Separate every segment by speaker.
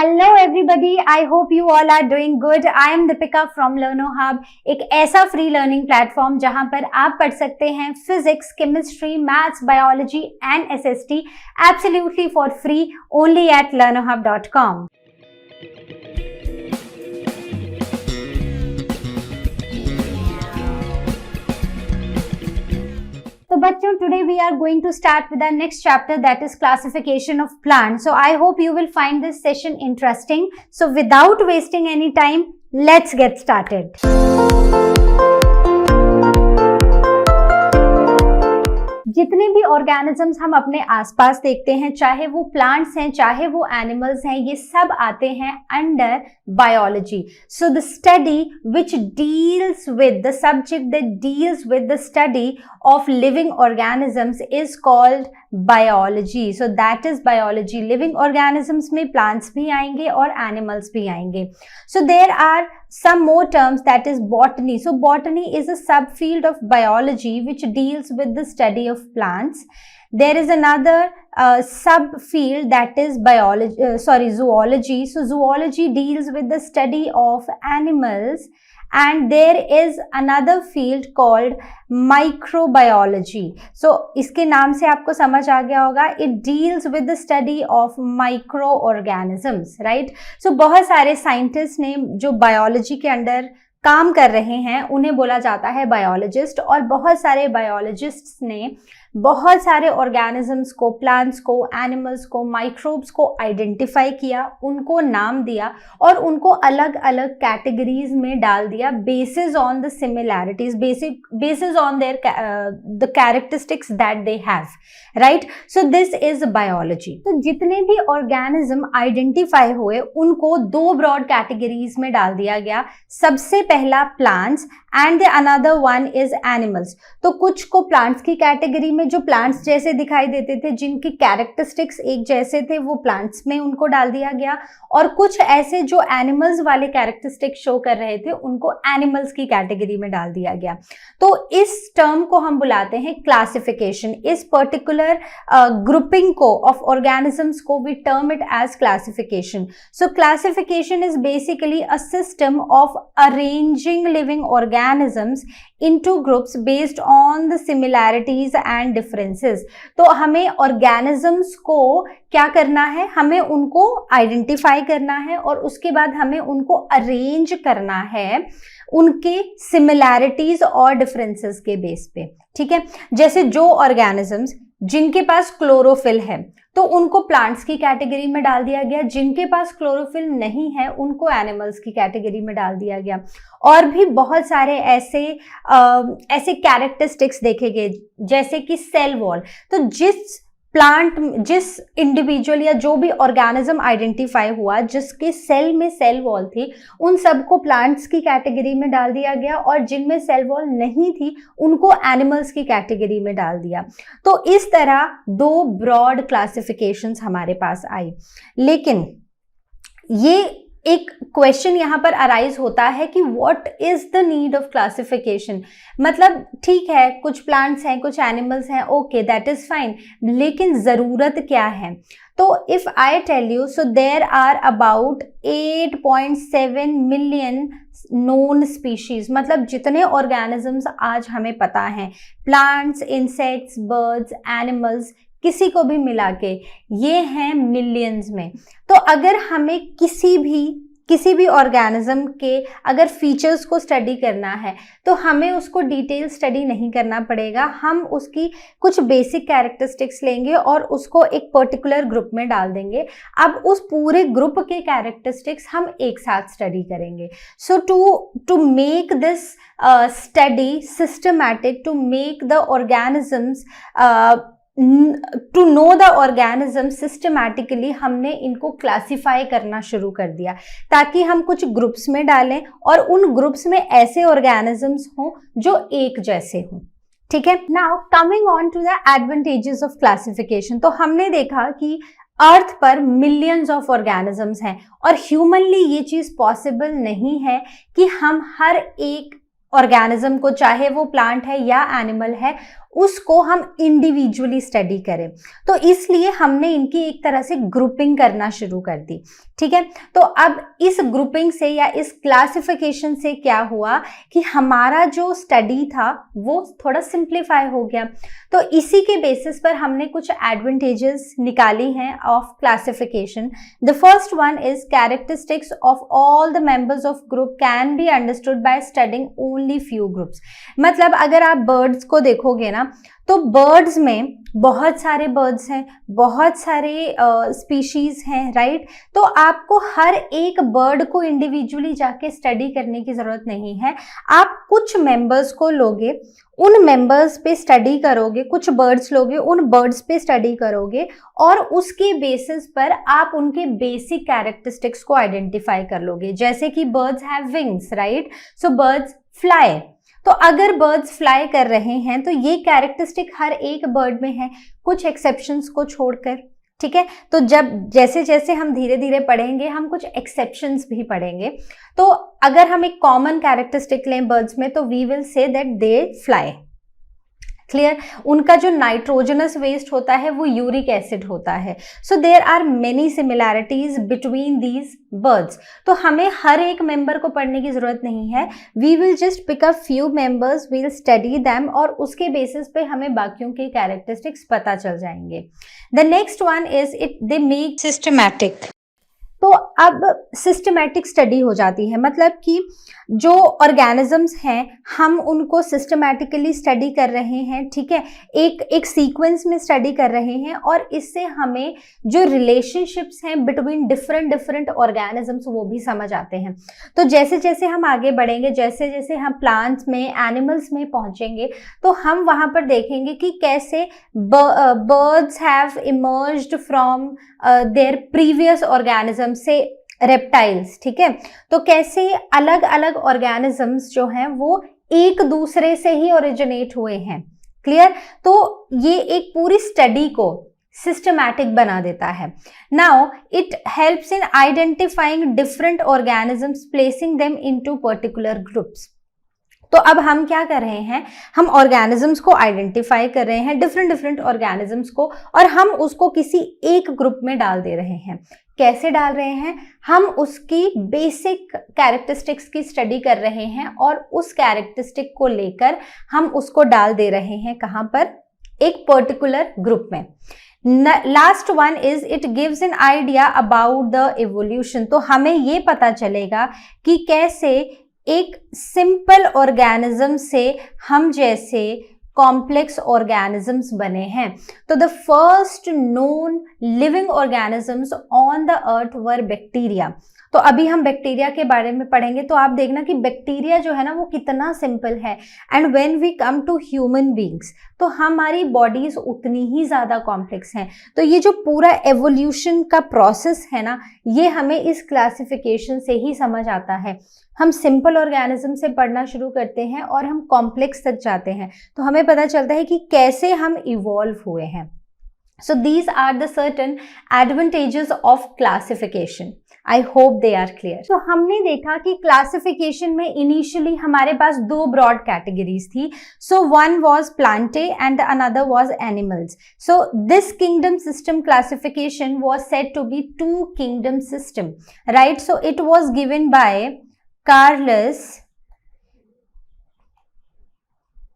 Speaker 1: Hello everybody, I hope you all are doing good. I am Deepika from Learnohub, एक ऐसा free learning platform जहां पर आप पढ़ सकते हैं physics, chemistry, maths, biology and SST absolutely for free only at learnohub.com। तो बच्चों, today we are going to start with our next chapter, that is classification of plants. So I hope you will find this session interesting. So without wasting any time, let's get started. जितने भी organisms हम अपने आसपास देखते हैं, चाहे वो plants हैं, चाहे वो एनिमल्स हैं, ये सब आते हैं under biology. So the study which deals with the subject that deals with the study of living organisms is called biology. So that is biology. Living organisms में plants भी आएंगे और animals भी आएंगे. So there are some more terms, that is botany. So botany is a subfield of biology which deals with the study of plants. There is another subfield, that is zoology. So zoology deals with the study of animals. And there is another field called microbiology. So इसके नाम से आपको समझ आ गया होगा, it deals with the study of microorganisms, right? So बहुत सारे scientist ने जो बायोलॉजी के अंडर काम कर रहे हैं उन्हें बोला जाता है बायोलॉजिस्ट, और बहुत सारे बायोलॉजिस्ट्स ने बहुत सारे ऑर्गेनिजम्स को, प्लांट्स को, एनिमल्स को, माइक्रोब्स को आइडेंटिफाई किया, उनको नाम दिया और उनको अलग अलग कैटेगरीज में डाल दिया basis on the similarities, basis on their the characteristics that they have, right? So this is biology. तो जितने भी ऑर्गेनिज्म आइडेंटिफाई हुए उनको दो ब्रॉड कैटेगरीज में डाल दिया गया। सबसे पहला plants and the another one is animals. तो कुछ को प्लांट्स की कैटेगरी में, जो प्लांट्स जैसे दिखाई देते थे, जिनकी कैरेक्टरिस्टिक्स एक जैसे थे, वो प्लांट्स में उनको डाल दिया गया, और कुछ ऐसे जो एनिमल्स वाले कैरेक्टरिस्टिक्स शो कर रहे थे उनको एनिमल्स की कैटेगरी में डाल दिया गया। तो इस टर्म को हम बुलाते हैं क्लासिफिकेशन। इस पर्टिकुलर ग्रुपिंग को ऑफ ऑर्गेनिजम्स को we term it as classification. So classification is basically a system of arranging living organisms into groups based on the similarities and differences. तो हमें organisms को क्या करना है, हमें उनको आइडेंटिफाई करना है और उसके बाद हमें उनको अरेंज करना है उनके सिमिलैरिटीज और डिफरेंसेस के बेस पे, ठीक है? जैसे जो ऑर्गेनिजम्स जिनके पास क्लोरोफिल है तो उनको प्लांट्स की कैटेगरी में डाल दिया गया, जिनके पास क्लोरोफिल नहीं है उनको एनिमल्स की कैटेगरी में डाल दिया गया। और भी बहुत सारे ऐसे कैरेक्टरिस्टिक्स देखे गए, जैसे कि सेल वॉल। तो जिस इंडिविजुअल या जो भी ऑर्गेनिज्म आइडेंटिफाई हुआ जिसके सेल में सेल वॉल थी, उन सबको प्लांट्स की कैटेगरी में डाल दिया गया, और जिनमें सेल वॉल नहीं थी उनको एनिमल्स की कैटेगरी में डाल दिया। तो इस तरह दो ब्रॉड क्लासिफिकेशंस हमारे पास आई। लेकिन ये एक क्वेश्चन यहाँ पर अराइज होता है कि what is the need of classification. मतलब ठीक है, कुछ प्लांट्स हैं, कुछ एनिमल्स हैं, ओके, दैट इज फाइन, लेकिन ज़रूरत क्या है? तो if I tell you, so there are about 8.7 million known species. मतलब जितने ऑर्गेनिजम्स आज हमें पता हैं, प्लांट्स, इंसेक्ट्स, बर्ड्स, एनिमल्स, किसी को भी मिला के ये हैं मिलियंस में। तो अगर हमें किसी भी ऑर्गेनिज्म के अगर फीचर्स को स्टडी करना है तो हमें उसको डिटेल स्टडी नहीं करना पड़ेगा, हम उसकी कुछ बेसिक कैरेक्टरिस्टिक्स लेंगे और उसको एक पर्टिकुलर ग्रुप में डाल देंगे। अब उस पूरे ग्रुप के कैरेक्टरिस्टिक्स हम एक साथ स्टडी करेंगे। So to make this study systematic, to make the organisms, to know the organism systematically, हमने इनको क्लासिफाई करना शुरू कर दिया ताकि हम कुछ ग्रुप्स में डालें और उन ग्रुप्स में ऐसे ऑर्गेनिजम्स हों जो एक जैसे हों, ठीक है? Now coming on to the advantages of classification. तो हमने देखा कि अर्थ पर मिलियंस ऑफ ऑर्गेनिजम्स हैं और ह्यूमनली ये चीज पॉसिबल नहीं है कि हम हर एक ऑर्गेनिज्म को, चाहे वो प्लांट है या एनिमल है, उसको हम इंडिविजुअली स्टडी करें। तो इसलिए हमने इनकी एक तरह से ग्रुपिंग करना शुरू कर दी, ठीक है। तो अब इस ग्रुपिंग से या इस क्लासिफिकेशन से क्या हुआ कि हमारा जो स्टडी था वो थोड़ा सिंप्लीफाई हो गया। तो इसी के बेसिस पर हमने कुछ एडवांटेजेस निकाली हैं of classification. The first one is characteristics of all the members of group can be understood by studying only few groups. मतलब अगर आप बर्ड्स को देखोगे ना, तो बर्ड्स में बहुत सारे बर्ड्स हैं, बहुत सारे स्पीशीज हैं, राइट। तो आपको हर एक बर्ड को इंडिविजुअली जाके स्टडी करने की जरूरत नहीं है। आप कुछ मेंबर्स को लोगे, उन मेंबर्स पे स्टडी करोगे, कुछ बर्ड्स लोगे, उन बर्ड्स पे स्टडी करोगे और उसके बेसिस पर आप उनके बेसिक कैरेक्टरिस्टिक्स को आइडेंटिफाई कर लोगे। जैसे कि birds have wings, right, so birds fly. तो अगर बर्ड्स फ्लाई कर रहे हैं तो ये कैरेक्टरिस्टिक हर एक बर्ड में है, कुछ एक्सेप्शंस को छोड़कर, ठीक है। तो जब जैसे जैसे हम धीरे धीरे पढ़ेंगे हम कुछ एक्सेप्शंस भी पढ़ेंगे। तो अगर हम एक कॉमन कैरेक्टरिस्टिक लें बर्ड्स में, तो we will say that they fly. Clear. उनका जो नाइट्रोजनस वेस्ट होता है वो यूरिक एसिड होता है। So there are many similarities between these birds. तो हमें हर एक मेंबर को पढ़ने की जरूरत नहीं है, we will just pick up few members, we will study them और उसके बेसिस पे हमें बाकियों के कैरेक्टरिस्टिक्स पता चल जाएंगे। The next one is it they make systematic. तो अब सिस्टमैटिक स्टडी हो जाती है, मतलब कि जो ऑर्गेनिजम्स हैं हम उनको सिस्टमैटिकली स्टडी कर रहे हैं, ठीक है, एक सीक्वेंस में स्टडी कर रहे हैं और इससे हमें जो रिलेशनशिप्स हैं बिटवीन डिफरेंट ऑर्गेनिजम्स वो भी समझ आते हैं। तो जैसे जैसे हम आगे बढ़ेंगे, जैसे जैसे हम प्लांट्स में, एनिमल्स में पहुंचेंगे, तो हम वहां पर देखेंगे कि कैसे birds have emerged from there previous organism से रेप्टाइल्स, ठीक है। तो कैसे अलग अलग ऑर्गेनिजम्स जो हैं वो एक दूसरे से ही ओरिजिनेट हुए हैं। क्लियर। तो ये एक पूरी स्टडी को सिस्टमैटिक बना देता है। Now it helps in identifying different organisms, placing them into particular groups. तो अब हम क्या कर रहे हैं, हम ऑर्गेनिजम्स को आइडेंटिफाई कर रहे हैं, डिफरेंट ऑर्गेनिजम्स को, और हम उसको किसी एक ग्रुप में डाल दे रहे हैं। कैसे डाल रहे हैं, हम उसकी बेसिक कैरेक्टरिस्टिक्स की स्टडी कर रहे हैं और उस कैरेक्टरिस्टिक को लेकर हम उसको डाल दे रहे हैं कहां पर, एक पर्टिकुलर ग्रुप में। Last one is it gives an idea about the evolution. तो हमें ये पता चलेगा कि कैसे एक सिंपल ऑर्गेनिज्म से हम जैसे कॉम्प्लेक्स ऑर्गेनिजम्स बने हैं। तो the first known living organisms on the earth were bacteria. तो अभी हम बैक्टीरिया के बारे में पढ़ेंगे, तो आप देखना कि बैक्टीरिया जो है ना वो कितना सिंपल है। And when we come to human beings, तो हमारी बॉडीज उतनी ही ज़्यादा कॉम्प्लेक्स हैं। तो ये जो पूरा एवोल्यूशन का प्रोसेस है ना, ये हमें इस क्लासिफिकेशन से ही समझ आता है। हम सिंपल ऑर्गेनिज्म से पढ़ना शुरू करते हैं और हम कॉम्प्लेक्स तक जाते हैं, तो हमें पता चलता है कि कैसे हम इवॉल्व हुए हैं। So these are the certain advantages of classification. I hope they are clear. तो हमने देखा कि क्लासिफिकेशन में इनिशियली हमारे पास दो ब्रॉड कैटेगरीज थी। So one was Plantae and another was animals. So this kingdom system classification was said to be two kingdom system, right. So it was given by Carolus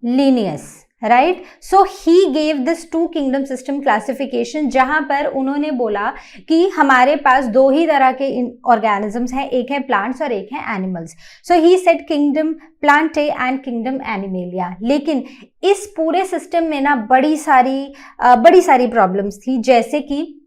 Speaker 1: Linnaeus, right? So he gave this two kingdom system classification, जहां पर उन्होंने बोला कि हमारे पास दो ही तरह के organisms हैं, एक है प्लांट्स और एक है animals. So he said kingdom Plantae and kingdom animalia. लेकिन इस पूरे सिस्टम में ना बड़ी सारी प्रॉब्लम्स थी, जैसे कि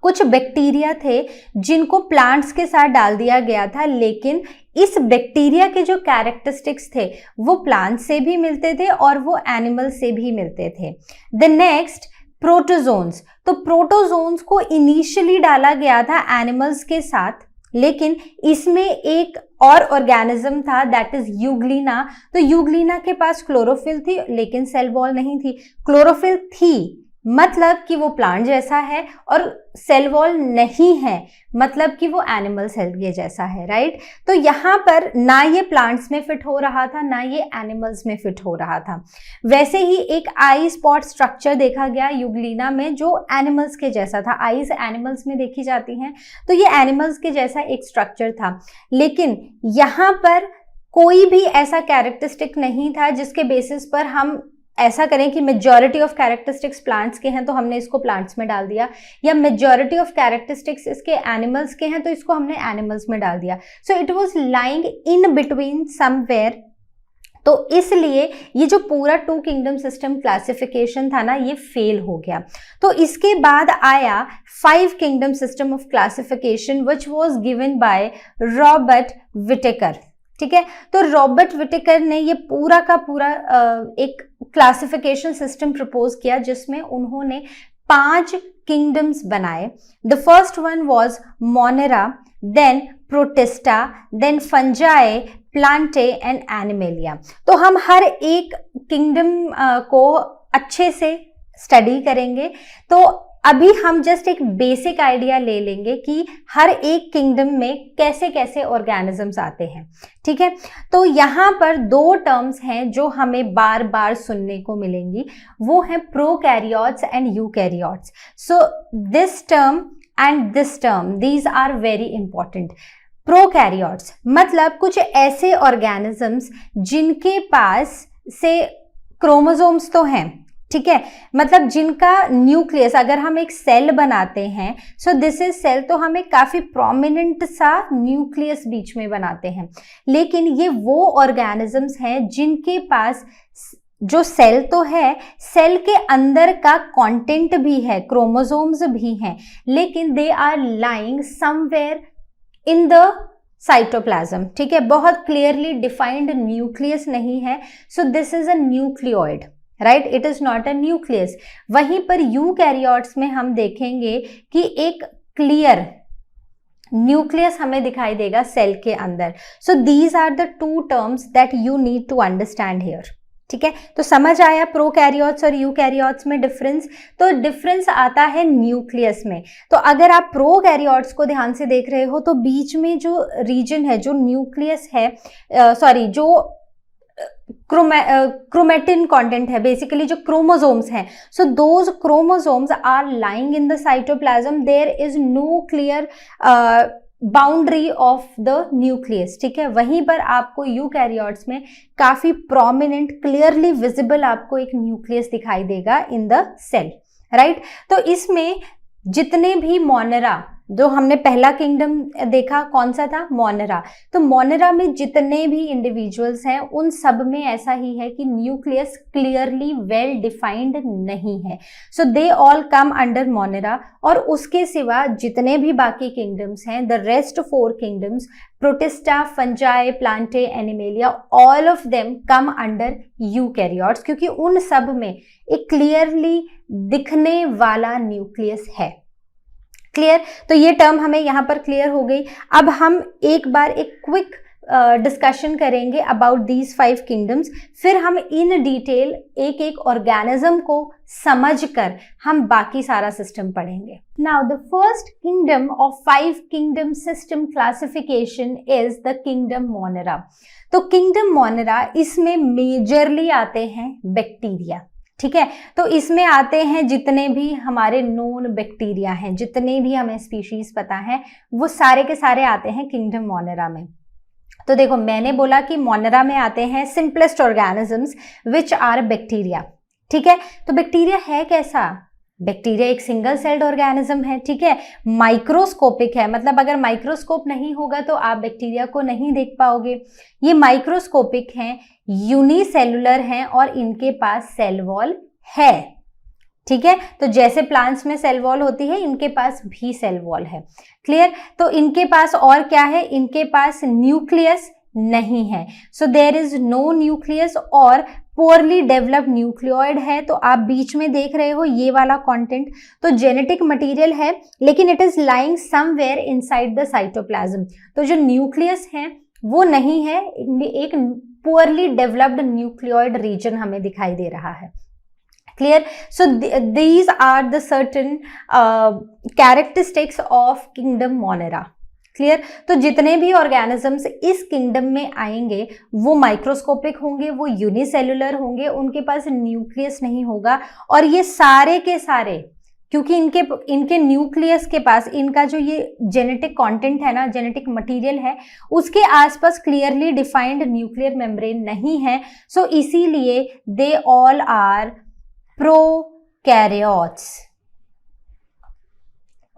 Speaker 1: कुछ बैक्टीरिया थे जिनको प्लांट्स के साथ डाल दिया गया था, लेकिन इस बैक्टीरिया के जो कैरेक्टरिस्टिक्स थे वो प्लांट से भी मिलते थे और वो एनिमल से भी मिलते थे। The next protozoans. तो प्रोटोजोन्स को इनिशियली डाला गया था एनिमल्स के साथ, लेकिन इसमें एक और ऑर्गेनिज्म था दैट इज यूग्लिना। तो यूग्लिना के पास क्लोरोफिल थी लेकिन सेल वॉल नहीं थी। क्लोरोफिल थी मतलब कि वो प्लांट जैसा है, और सेल वॉल नहीं है मतलब कि वो एनिमल सेल के जैसा है, राइट। तो यहाँ पर ना ये प्लांट्स में फिट हो रहा था, ना ये एनिमल्स में फिट हो रहा था। वैसे ही एक आई स्पॉट स्ट्रक्चर देखा गया यूग्लिना में जो एनिमल्स के जैसा था। आईज एनिमल्स में देखी जाती हैं, तो ये एनिमल्स के जैसा एक स्ट्रक्चर था, लेकिन यहाँ पर कोई भी ऐसा कैरेक्टरिस्टिक नहीं था जिसके बेसिस पर हम ऐसा करें कि मेजॉरिटी ऑफ कैरेक्टरिस्टिक्स प्लांट्स के हैं तो हमने इसको प्लांट्स में डाल दिया, या मेजॉरिटी ऑफ कैरेक्टरिस्टिक्स इसके एनिमल्स के हैं तो इसको हमने एनिमल्स में डाल दिया। So it was lying in between somewhere. तो इसलिए ये जो पूरा टू किंगडम सिस्टम क्लासिफिकेशन था ना, ये फेल हो गया। तो इसके बाद आया 5 kingdom system of classification which was given by Robert Whittaker. ठीक है, तो रॉबर्ट विटेकर ने ये पूरा का पूरा एक क्लासिफिकेशन सिस्टम प्रपोज किया जिसमें उन्होंने 5 किंगडम्स बनाए। The first one was Monera, then Protista, then Fungi, Plantae and Animalia. तो हम हर एक किंगडम को अच्छे से स्टडी करेंगे। तो अभी हम जस्ट एक बेसिक आइडिया ले लेंगे कि हर एक किंगडम में कैसे कैसे ऑर्गेनिजम्स आते हैं। ठीक है, तो यहाँ पर 2 टर्म्स हैं जो हमें बार बार सुनने को मिलेंगी, वो हैं prokaryotes and eukaryotes. So this term and this term, these are very important. Prokaryotes मतलब कुछ ऐसे ऑर्गेनिजम्स जिनके पास से क्रोमोसोम्स तो हैं, ठीक है, मतलब जिनका न्यूक्लियस, अगर हम एक सेल बनाते हैं, सो दिस इज सेल, तो हम एक काफी प्रोमिनेंट सा न्यूक्लियस बीच में बनाते हैं। लेकिन ये वो ऑर्गेनिजम्स हैं जिनके पास जो सेल तो है, सेल के अंदर का कंटेंट भी है, क्रोमोसोम्स भी हैं, लेकिन they are lying somewhere in the cytoplasm. ठीक है, बहुत क्लियरली डिफाइंड न्यूक्लियस नहीं है। So this is a nucleoid, right, it is not a nucleus. वहीं पर यूकैरियोट्स में हम देखेंगे कि एक क्लियर न्यूक्लियस हमें दिखाई देगा सेल के अंदर। So these are the 2 terms that you need to understand here. ठीक है, तो समझ आया प्रोकैरियोट्स और यूकैरियोट्स में डिफरेंस। तो डिफरेंस आता है न्यूक्लियस में। तो अगर आप प्रोकैरियोट्स को ध्यान से देख रहे हो तो बीच में जो रीजन है, जो न्यूक्लियस है, जो क्रोमेटिन कंटेंट है, बेसिकली जो क्रोमोसोम्स हैं, so those chromosomes are lying in the cytoplasm, there is no clear boundary of the nucleus. ठीक है, वहीं पर आपको यूकैरियोट्स में काफी प्रोमिनेंट, क्लियरली विजिबल आपको एक न्यूक्लियस दिखाई देगा इन द सेल, राइट। तो इसमें जितने भी मोनेरा, जो हमने पहला किंगडम देखा कौन सा था, मोनेरा, तो मोनेरा में जितने भी इंडिविजुअल्स हैं उन सब में ऐसा ही है कि न्यूक्लियस क्लियरली वेल डिफाइंड नहीं है। So they all come under Monera. और उसके सिवा जितने भी बाकी किंगडम्स हैं, the rest 4 kingdoms, Protista, fungi, Plantae, Animalia, all of them come under eukaryotes, क्योंकि उन सब में एक क्लियरली दिखने वाला न्यूक्लियस है। क्लियर, तो ये टर्म हमें यहाँ पर क्लियर हो गई। अब हम एक बार एक क्विक डिस्कशन करेंगे अबाउट दीज 5 किंगडम्स, फिर हम इन डिटेल एक एक ऑर्गेनिज्म को समझकर हम बाकी सारा सिस्टम पढ़ेंगे। Now the first kingdom of 5 kingdom system classification is the kingdom Monera. तो किंगडम मोनेरा, इसमें मेजरली आते हैं बैक्टीरिया। ठीक है, तो इसमें आते हैं जितने भी हमारे नोन बैक्टीरिया हैं, जितने भी हमें स्पीशीज पता है, वो सारे के सारे आते हैं किंगडम मोनेरा में। तो देखो, मैंने बोला कि मोनेरा में आते हैं simplest organisms which are bacteria. ठीक है, तो बैक्टीरिया है कैसा? बैक्टीरिया एक सिंगल सेल्ड ऑर्गेनिज्म है। ठीक है, माइक्रोस्कोपिक है, मतलब अगर माइक्रोस्कोप नहीं होगा तो आप बैक्टीरिया को नहीं देख पाओगे। ये माइक्रोस्कोपिक हैं, यूनिसेलुलर हैं और इनके पास सेल वॉल है। ठीक है, तो जैसे प्लांट्स में सेल वॉल होती है, इनके पास भी सेल वॉल है। क्लियर, तो इनके पास और क्या है, इनके पास न्यूक्लियस नहीं है। So there is no nucleus और पोअरली डेवलप्ड न्यूक्लियोइड है। तो आप बीच में देख रहे हो ये वाला कंटेंट, तो जेनेटिक मटेरियल है, लेकिन it is lying somewhere inside the cytoplasm. तो जो न्यूक्लियस है वो नहीं है, एक पुअरली डेवलप्ड न्यूक्लियोइड रीजन हमें दिखाई दे रहा है। Clear? So these are the certain characteristics of kingdom Monera. Clear? तो जितने भी ऑर्गेनिजम्स इस किंगडम में आएंगे वो माइक्रोस्कोपिक होंगे, वो यूनिसेलुलर होंगे, उनके पास न्यूक्लियस नहीं होगा, और ये सारे के सारे क्योंकि इनके न्यूक्लियस के पास इनका जो ये जेनेटिक कंटेंट है ना, जेनेटिक मटेरियल है, उसके आसपास क्लियरली डिफाइंड न्यूक्लियर मेम्ब्रेन नहीं है. सो इसीलिए they all are prokaryotes.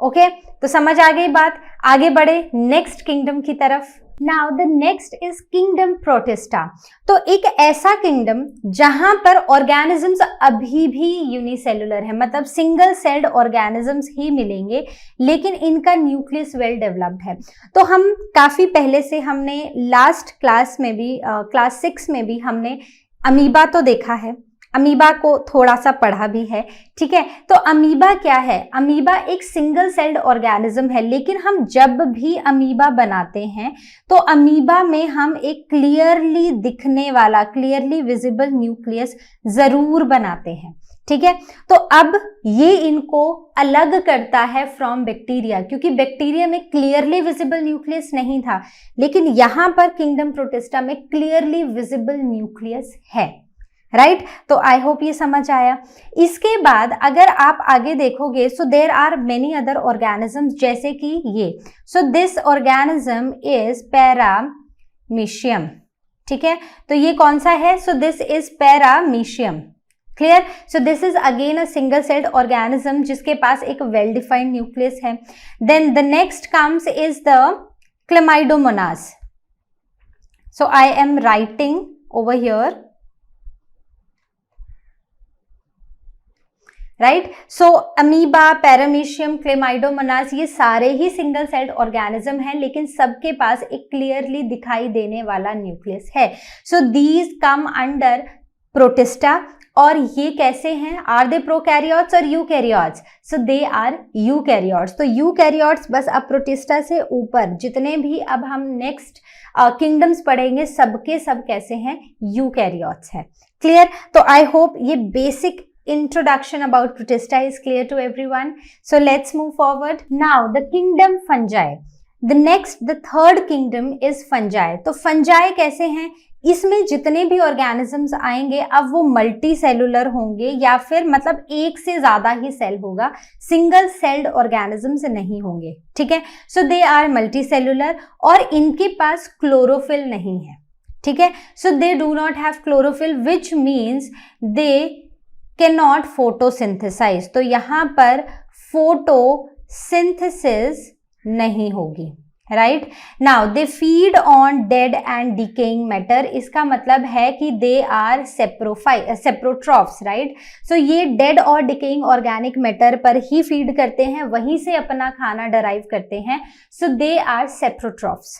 Speaker 1: Okay, तो समझ आ गई बात. आगे बढ़े नेक्स्ट किंगडम की तरफ. Now the next is kingdom protista. तो एक ऐसा किंगडम जहां पर ऑर्गेनिजम्स अभी भी यूनिसेलुलर है, मतलब सिंगल सेल्ड ऑर्गेनिजम्स ही मिलेंगे, लेकिन इनका न्यूक्लियस वेल डेवलप्ड है. तो हम काफी पहले से हमने लास्ट क्लास में भी क्लास 6 में भी हमने अमीबा तो देखा है, अमीबा को थोड़ा सा पढ़ा भी है. ठीक है, तो अमीबा क्या है? अमीबा एक सिंगल सेल्ड ऑर्गेनिज्म है, लेकिन हम जब भी अमीबा बनाते हैं तो अमीबा में हम एक क्लियरली दिखने वाला, क्लियरली विजिबल न्यूक्लियस जरूर बनाते हैं. ठीक है, तो अब ये इनको अलग करता है फ्रॉम बैक्टीरिया, क्योंकि बैक्टीरिया में क्लियरली विजिबल न्यूक्लियस नहीं था, लेकिन यहां पर किंगडम प्रोटिस्टा में क्लियरली विजिबल न्यूक्लियस है. राइट, तो आई होप ये समझ आया. इसके बाद अगर आप आगे देखोगे, so there are many other organisms, जैसे कि ये. So this organism is paramecium. ठीक है, तो ये कौन सा है? So this is paramecium. Clear? So this is again a single celled organism जिसके पास एक वेल डिफाइंड न्यूक्लियस है. Then the next comes is the chlamydomonas. So I am writing over here. Right, so amoeba, paramecium, chlamydomonas, ये सारे ही single celled organism हैं, लेकिन सबके पास एक क्लियरली दिखाई देने वाला न्यूक्लियस है. So these come under Protista. और ये कैसे हैं? आर दे प्रोकैरियोट्स और eukaryotes? So they are eukaryotes. तो यूकैरियोट्स बस अब प्रोटिस्टा से ऊपर जितने भी अब हम नेक्स्ट किंगडम्स पढ़ेंगे सबके सब कैसे हैं? यूकैरियोट्स है. क्लियर? तो आई होप ये basic introduction about protista is clear to everyone. So let's move forward. Now the kingdom fungi. The third kingdom is fungi. तो fungi कैसे हैं? इसमें जितने भी ऑर्गेनिजम्स आएंगे अब वो मल्टी सेलुलर होंगे, या फिर मतलब एक से ज्यादा ही सेल होगा, सिंगल सेल्ड ऑर्गेनिजम्स नहीं होंगे. ठीक है, so they are multi cellular और इनके पास क्लोरोफिल नहीं है. ठीक है, so they do not have chlorophyll, which means they cannot photosynthesize. तो यहाँ पर photosynthesis नहीं होगी. Right, now they feed on dead and decaying matter. इसका मतलब है कि दे आर सेप्रोट्रॉफ्स. राइट, सो ये डेड और डिकेइंग ऑर्गेनिक मैटर पर ही फीड करते हैं, वहीं से अपना खाना डराइव करते हैं. So they are सेप्रोट्रॉफ्स.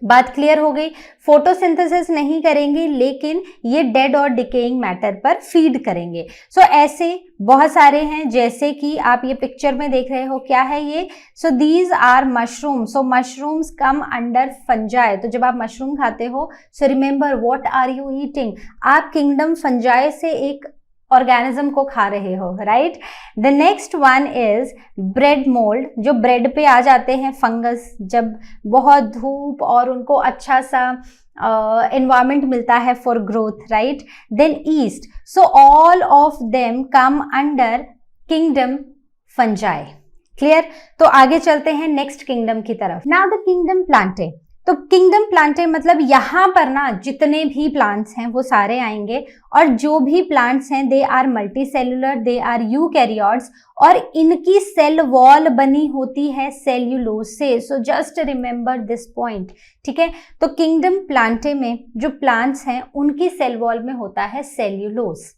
Speaker 1: बात क्लियर हो गई? फोटोसिंथेसिस नहीं करेंगे, लेकिन ये डेड और डिकेइंग मैटर पर फीड करेंगे. सो ऐसे बहुत सारे हैं, जैसे कि आप ये पिक्चर में देख रहे हो, क्या है ये? So these are mushroom. So mushrooms come under Fungi. तो जब आप मशरूम खाते हो, so remember what are you eating? आप किंगडम फंजाई से एक ऑर्गेनिज्म को खा रहे हो. Right, the next one is bread mould. जो ब्रेड पे आ जाते हैं फंगस, जब बहुत धूप और उनको अच्छा सा एनवायरमेंट मिलता है for growth. Right, then yeast. So all of them come under kingdom Fungi. Clear? तो आगे चलते हैं नेक्स्ट किंगडम की तरफ. Now the kingdom Plantae. तो किंगडम प्लांटे मतलब यहाँ पर ना जितने भी प्लांट्स हैं वो सारे आएंगे, और जो भी प्लांट्स हैं they are multi cellular, they are eukaryotes, और इनकी सेल वॉल बनी होती है सेल्यूलोज से. So just remember this point. ठीक है, तो किंगडम प्लांटे में जो प्लांट्स हैं उनकी सेल वॉल में होता है सेल्यूलोज.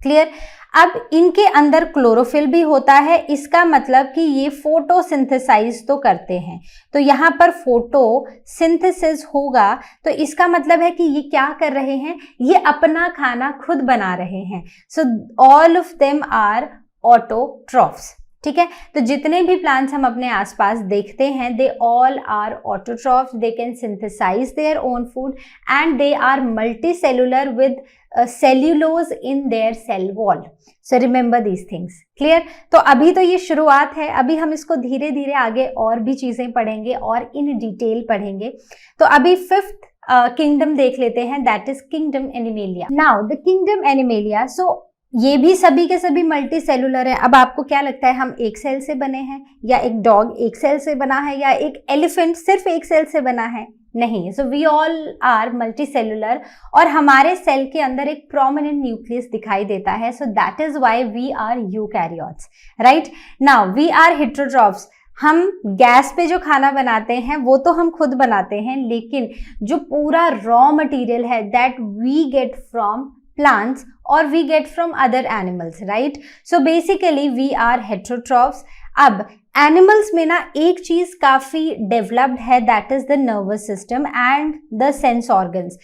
Speaker 1: क्लियर? अब इनके अंदर क्लोरोफिल भी होता है. इसका मतलब कि ये फोटोसिंथेसाइज तो करते हैं, तो यहाँ पर फोटोसिंथेसिस होगा, तो इसका मतलब है कि ये क्या कर रहे हैं? ये अपना खाना खुद बना रहे हैं. So all of them are autotrophs. ठीक है। तो जितने भी प्लांट्स हम अपने आसपास देखते हैं, they all are autotrophs, they can synthesise their own food and they are multi cellular with cellulose in their cell wall. So remember these things. Clear? तो अभी तो ये शुरुआत है, अभी हम इसको धीरे धीरे आगे और भी चीजें पढ़ेंगे और इन डिटेल पढ़ेंगे। तो अभी फिफ्थ किंगडम देख लेते हैं, that is kingdom Animalia. Now the kingdom Animalia, so ये भी सभी के सभी मल्टी सेलुलर है। अब आपको क्या लगता है, हम एक सेल से बने हैं, या एक डॉग एक सेल से बना है, या एक एलिफेंट सिर्फ एक सेल से बना है? नहीं। So we all are multi cellular, और हमारे सेल के अंदर एक प्रोमिनेंट न्यूक्लियस दिखाई देता है। So that is why we are eukaryotes, right? Now we are heterotrophs. हम गैस पे जो खाना बनाते हैं वो तो हम खुद बनाते हैं, लेकिन जो पूरा रॉ मटेरियल है that we get from plants or we get from other animals, right? So basically we are heterotrophs. अब animals में ना एक चीज काफी developed है, that is the nervous system and the sense organs.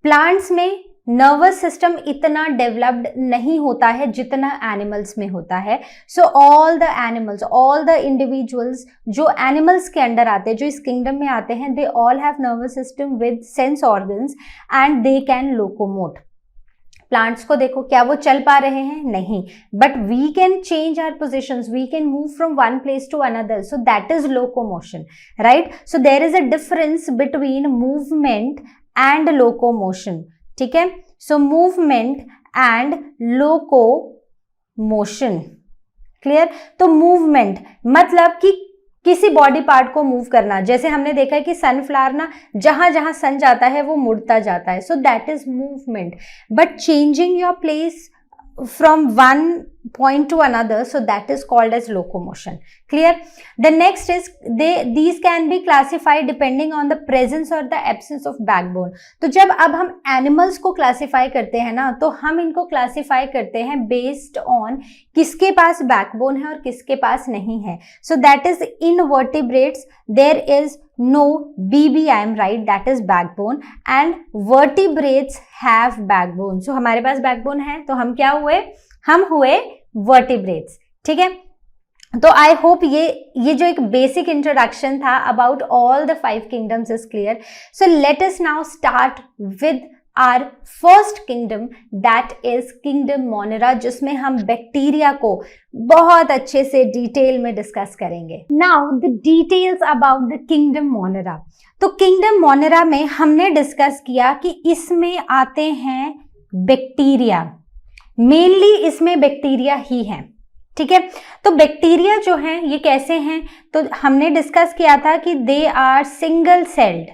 Speaker 1: Plants में nervous system इतना developed नहीं होता है जितना animals में होता है. So all the animals, all the individuals जो animals के अंदर आते हैं, जो इस kingdom में आते हैं, they all have nervous system with sense organs and they can locomote. Plants को देखो, क्या वो चल पा रहे हैं? नहीं, but we can change our positions, we can move from one place to another, so that is locomotion, right? So there is a difference between movement and locomotion, ठीक है? So movement and locomotion, clear? तो movement मतलब कि किसी body part को move करना, जैसे हमने देखा है कि सनफ्लावर ना जहां जहां सन जाता है वो मुड़ता जाता है, so that is movement. But changing your place from one point to another, so that is called as locomotion. Clear? The next is these can be classified depending on the presence or the absence of backbone. तो जब अब हम animals को classify करते हैं ना, तो हम इनको classify करते हैं based on किसके पास backbone है और किसके पास नहीं है. So that is invertebrates, there is no BB, I am right, that is backbone, and vertebrates have backbone. So हमारे पास backbone है, तो हम क्या हुए? हम हुए vertebrates, ठीक है? तो आई होप ये जो एक बेसिक इंट्रोडक्शन था about all the 5 kingdoms is clear. So let us now start with our first kingdom, that is kingdom Monera, जिसमें हम बैक्टीरिया को बहुत अच्छे से डिटेल में डिस्कस करेंगे. Now the details about the kingdom Monera. तो किंगडम मोनेरा में हमने डिस्कस किया कि इसमें आते हैं बैक्टीरिया, मेनली इसमें बैक्टीरिया ही हैं, ठीक है? तो बैक्टीरिया जो हैं ये कैसे हैं? तो हमने डिस्कस किया था कि they are single celled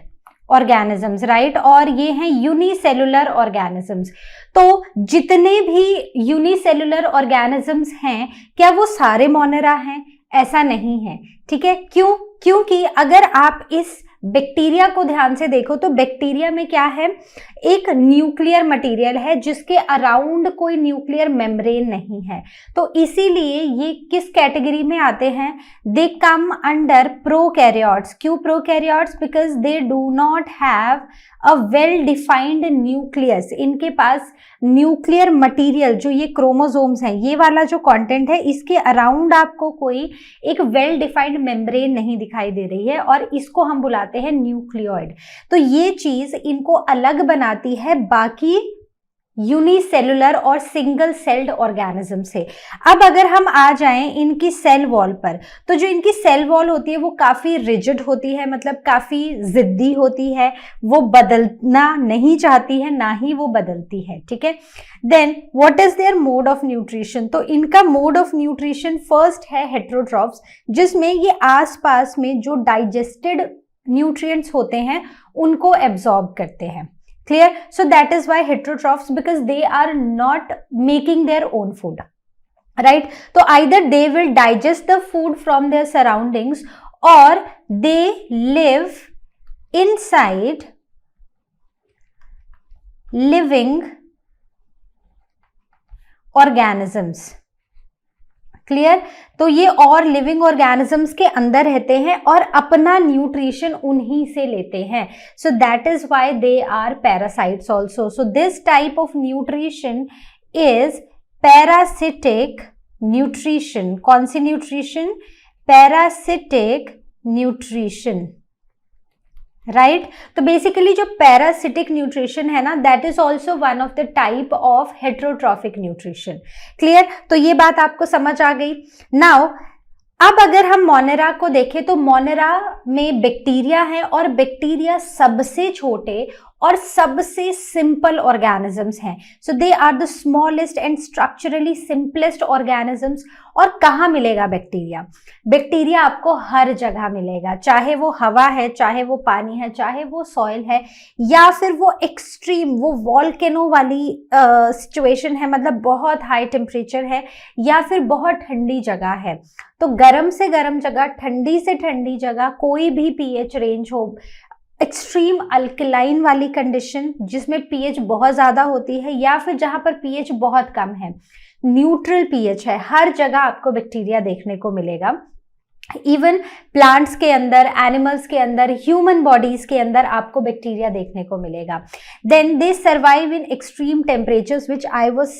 Speaker 1: organisms, right? और ये हैं यूनिसेलुलर ऑर्गेनिजम्स. तो जितने भी यूनिसेलुलर ऑर्गेनिजम्स हैं, क्या वो सारे मोनेरा हैं? ऐसा नहीं है, ठीक है? क्यों? क्योंकि अगर आप इस बैक्टीरिया को ध्यान से देखो तो बैक्टीरिया में क्या है? एक न्यूक्लियर मटेरियल है जिसके अराउंड कोई न्यूक्लियर मेम्ब्रेन नहीं है. तो इसीलिए ये किस कैटेगरी में आते हैं? दे कम अंडर प्रोकैरियोट्स. क्यों prokaryotes? Because they do not have a well defined nucleus. इनके पास न्यूक्लियर मटेरियल जो ये क्रोमोसोम्स हैं, ये वाला जो कंटेंट है, इसके अराउंड आपको कोई एक वेल डिफाइंड मेम्ब्रेन नहीं दिखाई दे रही है, और इसको हम बुलाते हैं न्यूक्लियोइड. तो ये चीज इनको अलग बनाती है बाकी यूनिसेलुलर और सिंगल सेल्ड ऑर्गेनिज्म से. अब अगर हम आ जाएं इनकी सेल वॉल पर, तो जो इनकी सेल वॉल होती है वो काफी रिजिड होती है, मतलब काफी जिद्दी होती है, वो बदलना नहीं चाहती है, ना ही वो बदलती है, ठीक है? Then what is their mode of nutrition? तो इनका मोड ऑफ न्यूट्रिशन फर्स्ट है हेटेरोट्रॉफ्स, जिसमें ये आसपास में जो डाइजेस्टेड न्यूट्रिएंट्स होते हैं उनको एब्जॉर्ब करते हैं. Clear? So that is why heterotrophs, because they are not making their own food, right? So either they will digest the food from their surroundings or they live inside living organisms. Clear? तो ये और living organisms के अंदर रहते हैं और अपना nutrition उन्हीं से लेते हैं. So that is why they are parasites also. So this type of nutrition is parasitic nutrition, कौन सी न्यूट्रिशन? Parasitic nutrition, right. तो बेसिकली जो पैरासिटिक न्यूट्रिशन है ना, that is also one of the type of heterotrophic nutrition. Clear? तो ये बात आपको समझ आ गई। नाउ अब अगर हम मोनेरा को देखें तो मोनेरा में बैक्टीरिया है और बैक्टीरिया सबसे छोटे और सबसे सिंपल ऑर्गेनिजम्स हैं। So they are the smallest and structurally simplest organisms. और कहाँ मिलेगा बैक्टीरिया? बैक्टीरिया आपको हर जगह मिलेगा, चाहे वो हवा है, चाहे वो पानी है, चाहे वो सॉइल है, या फिर वो एक्सट्रीम वो वॉल्केनो वाली सिचुएशन है, मतलब बहुत हाई टेम्परेचर है, या फिर बहुत ठंडी जगह है। तो गर्म से गर्म जगह, ठंडी से ठंडी जगह, कोई भी पीएच रेंज हो, एक्सट्रीम अल्कलाइन वाली कंडीशन जिसमें पीएच बहुत ज्यादा होती है, या फिर जहां पर पीएच बहुत कम है, न्यूट्रल पीएच है, हर जगह आपको बैक्टीरिया देखने को मिलेगा। इवन प्लांट्स के अंदर, एनिमल्स के अंदर, ह्यूमन बॉडीज के अंदर आपको बैक्टीरिया देखने को मिलेगा। Then they survive in extreme temperatures which I was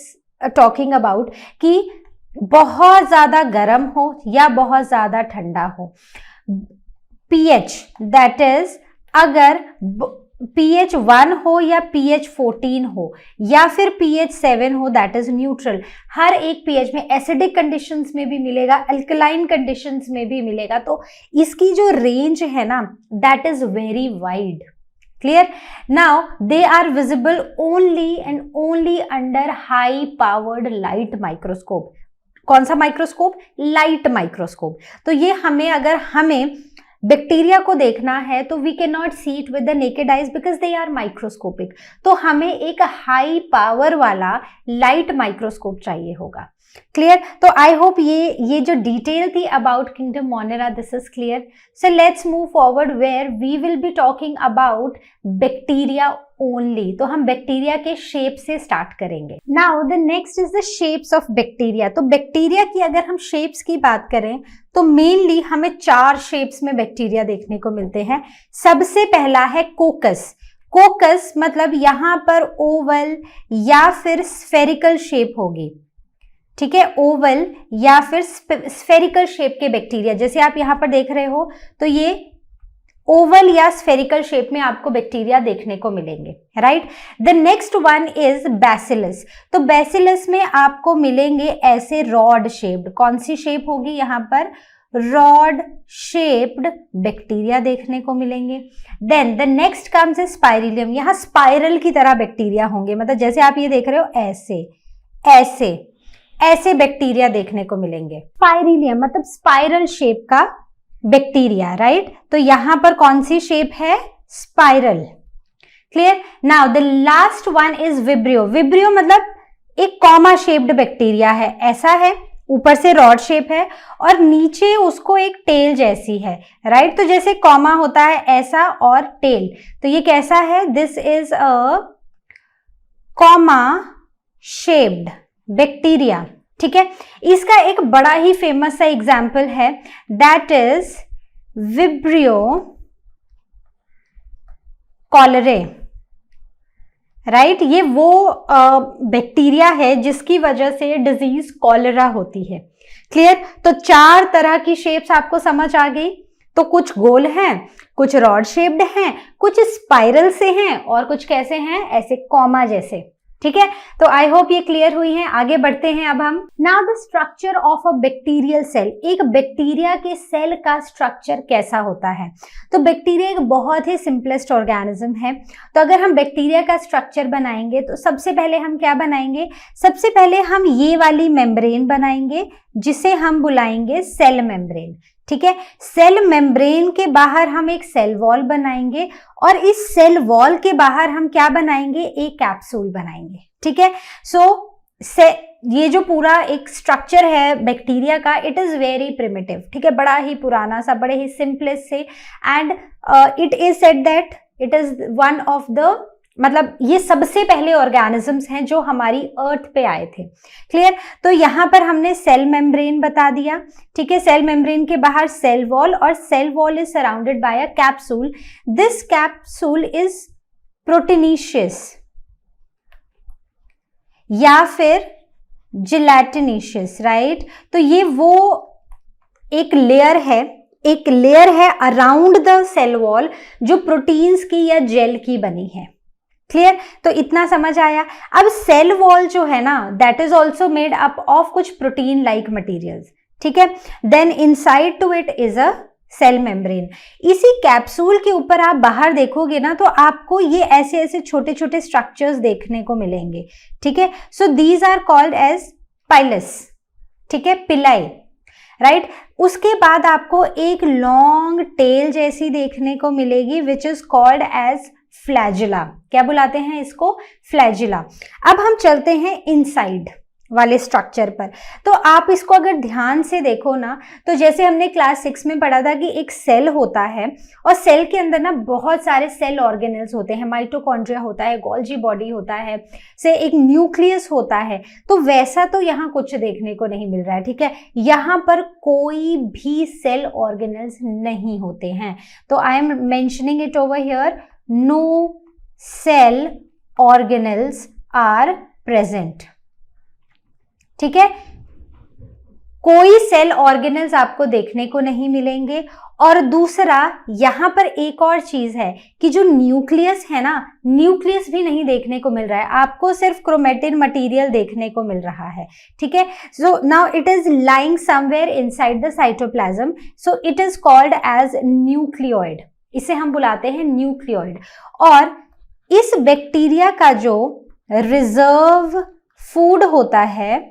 Speaker 1: talking about, कि बहुत ज्यादा गर्म हो या बहुत ज्यादा ठंडा हो। पीएच दैट इज, अगर pH 1 हो या pH 14 हो या फिर pH 7 हो, दैट इज न्यूट्रल। हर एक pH में एसिडिक कंडीशंस में भी मिलेगा, अल्कलाइन कंडीशंस में भी मिलेगा। तो इसकी जो रेंज है ना, that is very wide. Clear? Now they are visible only and only under high powered light microscope. कौन सा माइक्रोस्कोप? Light microscope. तो ये अगर हमें बैक्टीरिया को देखना है तो we can not see it with the naked eyes because they are microscopic. तो हमें एक हाई पावर वाला लाइट माइक्रोस्कोप चाहिए होगा। क्लियर? तो आई होप ये जो डिटेल थी about kingdom Monera, this is clear. So let's move forward where we will be talking about bacteria only. तो हम बैक्टीरिया के शेप से स्टार्ट करेंगे। Now the next is the shapes of bacteria. तो bacteria की अगर हम शेप्स की बात करें तो मेनली हमें 4 शेप्स में बैक्टीरिया देखने को मिलते हैं। सबसे पहला है कोकस। कोकस मतलब यहां पर ओवल या फिर स्फेरिकल शेप होगी। ठीक है, ओवल या फिर स्फेरिकल शेप के बैक्टीरिया, जैसे आप यहां पर देख रहे हो, तो ये ओवल या स्फेरिकल शेप में आपको बैक्टीरिया देखने को मिलेंगे, right. The next one is bacillus. तो बैसिलस में आपको मिलेंगे ऐसे रॉड शेप्ड। कौन सी शेप होगी यहाँ पर? रॉड शेप्ड बैक्टीरिया देखने को मिलेंगे। Then the next comes is spirillum. यहाँ स्पाइरल की तरह बैक्टीरिया होंगे, मतलब जैसे आप ये देख रहे हो ऐसे ऐसे ऐसे बैक्टीरिया देखने को मिलेंगे। स्पाइरिलियम मतलब स्पाइरल शेप का बैक्टीरिया, राइट। तो यहां पर कौन सी शेप है? Spiral. Clear? Now the last one is vibrio. Vibrio मतलब एक कॉमा शेप्ड बैक्टीरिया है, ऐसा है, ऊपर से रॉड शेप है और नीचे उसको एक टेल जैसी है, राइट। तो जैसे कॉमा होता है ऐसा और टेल, तो ये कैसा है? This is a comma shaped bacteria. ठीक है, इसका एक बड़ा ही फेमस सा एग्जाम्पल है, that is vibrio cholerae, right. ये वो बैक्टीरिया है जिसकी वजह से डिजीज कॉलरा होती है। क्लियर? तो 4 तरह की शेप्स आपको समझ आ गई। तो कुछ गोल हैं, कुछ रॉड शेप्ड हैं, कुछ स्पाइरल से हैं और कुछ कैसे हैं? ऐसे कॉमा जैसे। ठीक है, तो आई होप ये क्लियर हुई है। आगे बढ़ते हैं अब हम। Now the structure of a bacterial cell. एक बैक्टीरिया के सेल का स्ट्रक्चर कैसा होता है? तो बैक्टीरिया एक बहुत ही सिंपलेस्ट ऑर्गेनिज्म है। तो अगर हम बैक्टीरिया का स्ट्रक्चर बनाएंगे तो सबसे पहले हम क्या बनाएंगे? सबसे पहले हम ये वाली मेम्ब्रेन बनाएंगे जिसे हम बुलाएंगे सेल मेम्ब्रेन। ठीक है, सेल मेम्ब्रेन के बाहर हम एक सेल वॉल बनाएंगे और इस सेल वॉल के बाहर हम क्या बनाएंगे? एक कैप्सूल बनाएंगे। ठीक है, सो ये जो पूरा एक स्ट्रक्चर है बैक्टीरिया का, इट इज वेरी प्रिमिटिव। ठीक है, बड़ा ही पुराना सा, बड़े ही सिंपलेस्ट से, and it is said that it is one of the, मतलब ये सबसे पहले ऑर्गेनिजम्स हैं जो हमारी अर्थ पे आए थे। क्लियर? तो यहां पर हमने सेल मेम्ब्रेन बता दिया। ठीक है, सेल मेम्ब्रेन के बाहर सेल वॉल और cell wall is surrounded by a capsule. This capsule is proteinaceous या फिर जिलेटिनिशियस, राइट। तो ये वो एक लेयर है अराउंड द सेल वॉल जो प्रोटीन्स की या जेल की बनी है। क्लियर? तो इतना समझ आया। अब सेल वॉल जो है ना, that is also made up of कुछ प्रोटीन लाइक मटीरियल्स, ठीक है। Then inside to it is a cell membrane. इसी कैप्सूल के ऊपर आप बाहर देखोगे ना तो आपको ये ऐसे ऐसे छोटे छोटे स्ट्रक्चर्स देखने को मिलेंगे, ठीक है। So these are called as pilus, ठीक है, पिलाई, राइट। उसके बाद आपको एक लॉन्ग टेल जैसी देखने को मिलेगी which is called as flagella. क्या बुलाते हैं इसको? फ्लैजिला। अब हम चलते हैं इनसाइड वाले स्ट्रक्चर पर। तो आप इसको अगर ध्यान से देखो ना, तो जैसे हमने क्लास 6 में पढ़ा था कि एक सेल होता है और सेल के अंदर ना बहुत सारे सेल ऑर्गेनल्स होते हैं, माइटोकॉन्ड्रिया होता है, गोल्जी बॉडी होता है, से एक न्यूक्लियस होता है। तो वैसा तो यहाँ कुछ देखने को नहीं मिल रहा है, ठीक है। यहाँ पर कोई भी सेल ऑर्गेनल्स नहीं होते हैं। तो I am mentioning it over here, no cell organelles are present, ठीक है। कोई सेल ऑर्गेनल्स आपको देखने को नहीं मिलेंगे। और दूसरा यहां पर एक और चीज है कि जो न्यूक्लियस है ना, न्यूक्लियस भी नहीं देखने को मिल रहा है, आपको सिर्फ क्रोमेटिन मटेरियल देखने को मिल रहा है, ठीक है। So now it is lying somewhere inside the cytoplasm, so it is called as nucleoid. इसे हम बुलाते हैं न्यूक्लियोइड। और इस बैक्टीरिया का जो रिजर्व फूड होता है,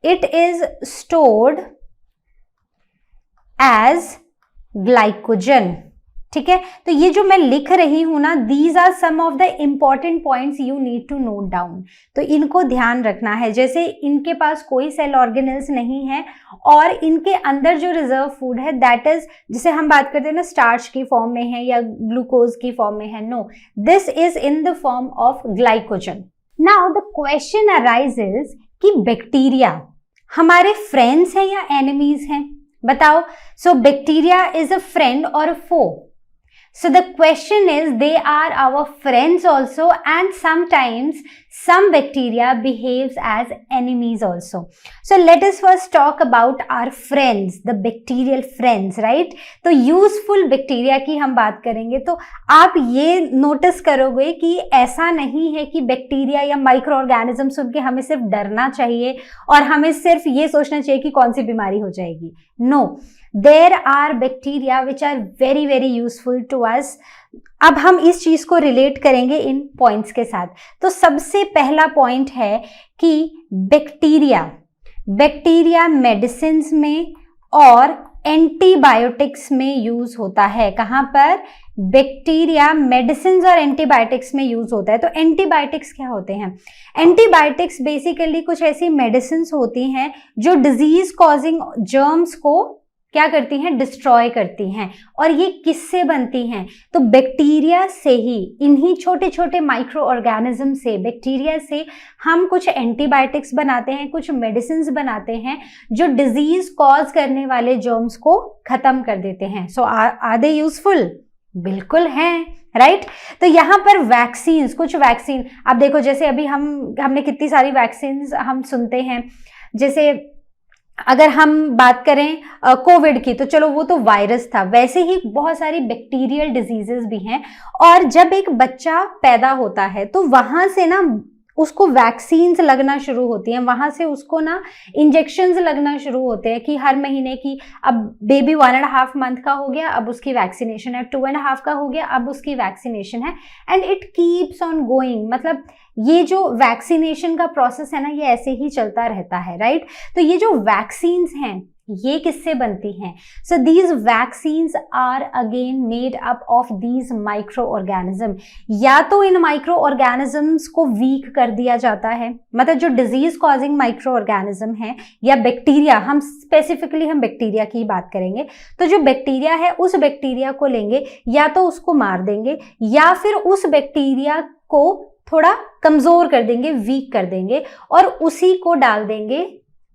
Speaker 1: it is stored as glycogen, ठीक है। तो ये जो मैं लिख रही हूं ना, these are some of the important points you need to note down। तो इनको ध्यान रखना है। जैसे इनके पास कोई सेल ऑर्गेनल्स नहीं है और इनके अंदर जो रिजर्व फूड है दैट इज, जिसे हम बात करते हैं ना स्टार्च की फॉर्म में है या ग्लूकोज की फॉर्म में है, no, this is in the form of glycogen. Now the question arises कि बैक्टीरिया हमारे फ्रेंड्स हैं या एनिमीज हैं? बताओ। So bacteria is a friend और a four? So the question is, they are our friends also, and sometimes some bacteria behaves as enemies also. So let us first talk about our friends, the bacterial friends, right? तो useful bacteria की हम बात करेंगे। तो आप ये notice करोगे कि ऐसा नहीं है कि बैक्टीरिया या माइक्रो ऑर्गेनिज्म सुन के हमें सिर्फ डरना चाहिए और हमें सिर्फ ये सोचना चाहिए कि कौन सी बीमारी हो जाएगी। No, there are bacteria which are very very useful to us. अब हम इस चीज को रिलेट करेंगे इन पॉइंट्स के साथ। तो सबसे पहला पॉइंट है कि बैक्टीरिया मेडिसिन में और एंटीबायोटिक्स में यूज होता है। कहां पर? बैक्टीरिया मेडिसिन और एंटीबायोटिक्स में यूज होता है। तो एंटीबायोटिक्स क्या होते हैं? एंटीबायोटिक्स बेसिकली कुछ ऐसी मेडिसिन होती हैं जो डिजीज कॉजिंग जर्म्स को क्या करती हैं? डिस्ट्रॉय करती हैं। और ये किससे बनती हैं? तो बैक्टीरिया से ही, इन्हीं छोटे छोटे माइक्रो ऑर्गेनिज्म से, बैक्टीरिया से हम कुछ एंटीबायोटिक्स बनाते हैं, कुछ मेडिसिन बनाते हैं जो डिजीज कॉज करने वाले जर्म्स को खत्म कर देते हैं। सो आर दे यूजफुल? बिल्कुल हैं, राइट। तो यहाँ पर वैक्सीन, कुछ वैक्सीन आप देखो, जैसे अभी हमने कितनी सारी वैक्सीन हम सुनते हैं। जैसे अगर हम बात करें कोविड की, तो चलो वो तो वायरस था, वैसे ही बहुत सारी बैक्टीरियल डिजीजेस भी हैं। और जब एक बच्चा पैदा होता है तो वहां से ना उसको वैक्सीन्स लगना शुरू होती हैं, वहां से उसको ना इंजेक्शंस लगना शुरू होते हैं कि हर महीने की, अब बेबी 1.5 मंथ का हो गया, अब उसकी वैक्सीनेशन है, 2.5 का हो गया, अब उसकी वैक्सीनेशन है, and it keeps on going. मतलब ये जो वैक्सीनेशन का प्रोसेस है ना, ये ऐसे ही चलता रहता है, राइट। तो ये जो वैक्सीन्स हैं ये किससे बनती हैं? So these vaccines are again made up of these micro organism. या तो इन माइक्रो ऑर्गेनिजम्स को वीक कर दिया जाता है, मतलब जो डिजीज कॉजिंग माइक्रो ऑर्गेनिज्म है, या बैक्टीरिया, हम स्पेसिफिकली हम बैक्टीरिया की बात करेंगे। तो जो बैक्टीरिया है उस बैक्टीरिया को लेंगे, या तो उसको मार देंगे या फिर उस बैक्टीरिया को थोड़ा कमजोर कर देंगे, वीक कर देंगे, और उसी को डाल देंगे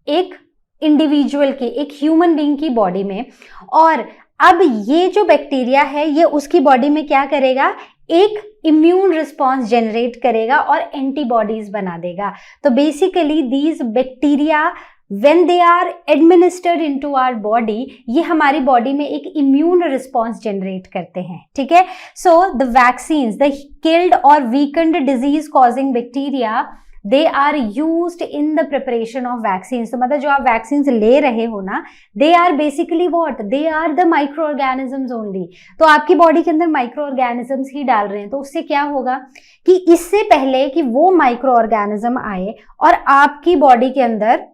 Speaker 1: एक इंडिविजुअल की, एक ह्यूमन बीइंग की बॉडी में। और अब ये जो बैक्टीरिया है ये उसकी बॉडी में क्या करेगा? एक इम्यून रिस्पॉन्स जनरेट करेगा और एंटीबॉडीज बना देगा। तो basically these bacteria when they are administered into our body, ये हमारी बॉडी में एक इम्यून रिस्पॉन्स जनरेट करते हैं, ठीक है। So the vaccines, the killed or weakened disease causing bacteria, they are used in the preparation of vaccines. तो मतलब जो आप वैक्सीन्स ले रहे हो ना, they are basically what, they are the microorganisms only. तो आपकी बॉडी के अंदर माइक्रो ऑर्गेनिजम्स ही डाल रहे हैं। तो उससे क्या होगा कि इससे पहले कि वो माइक्रो ऑर्गेनिज्म आए और आपकी बॉडी के अंदर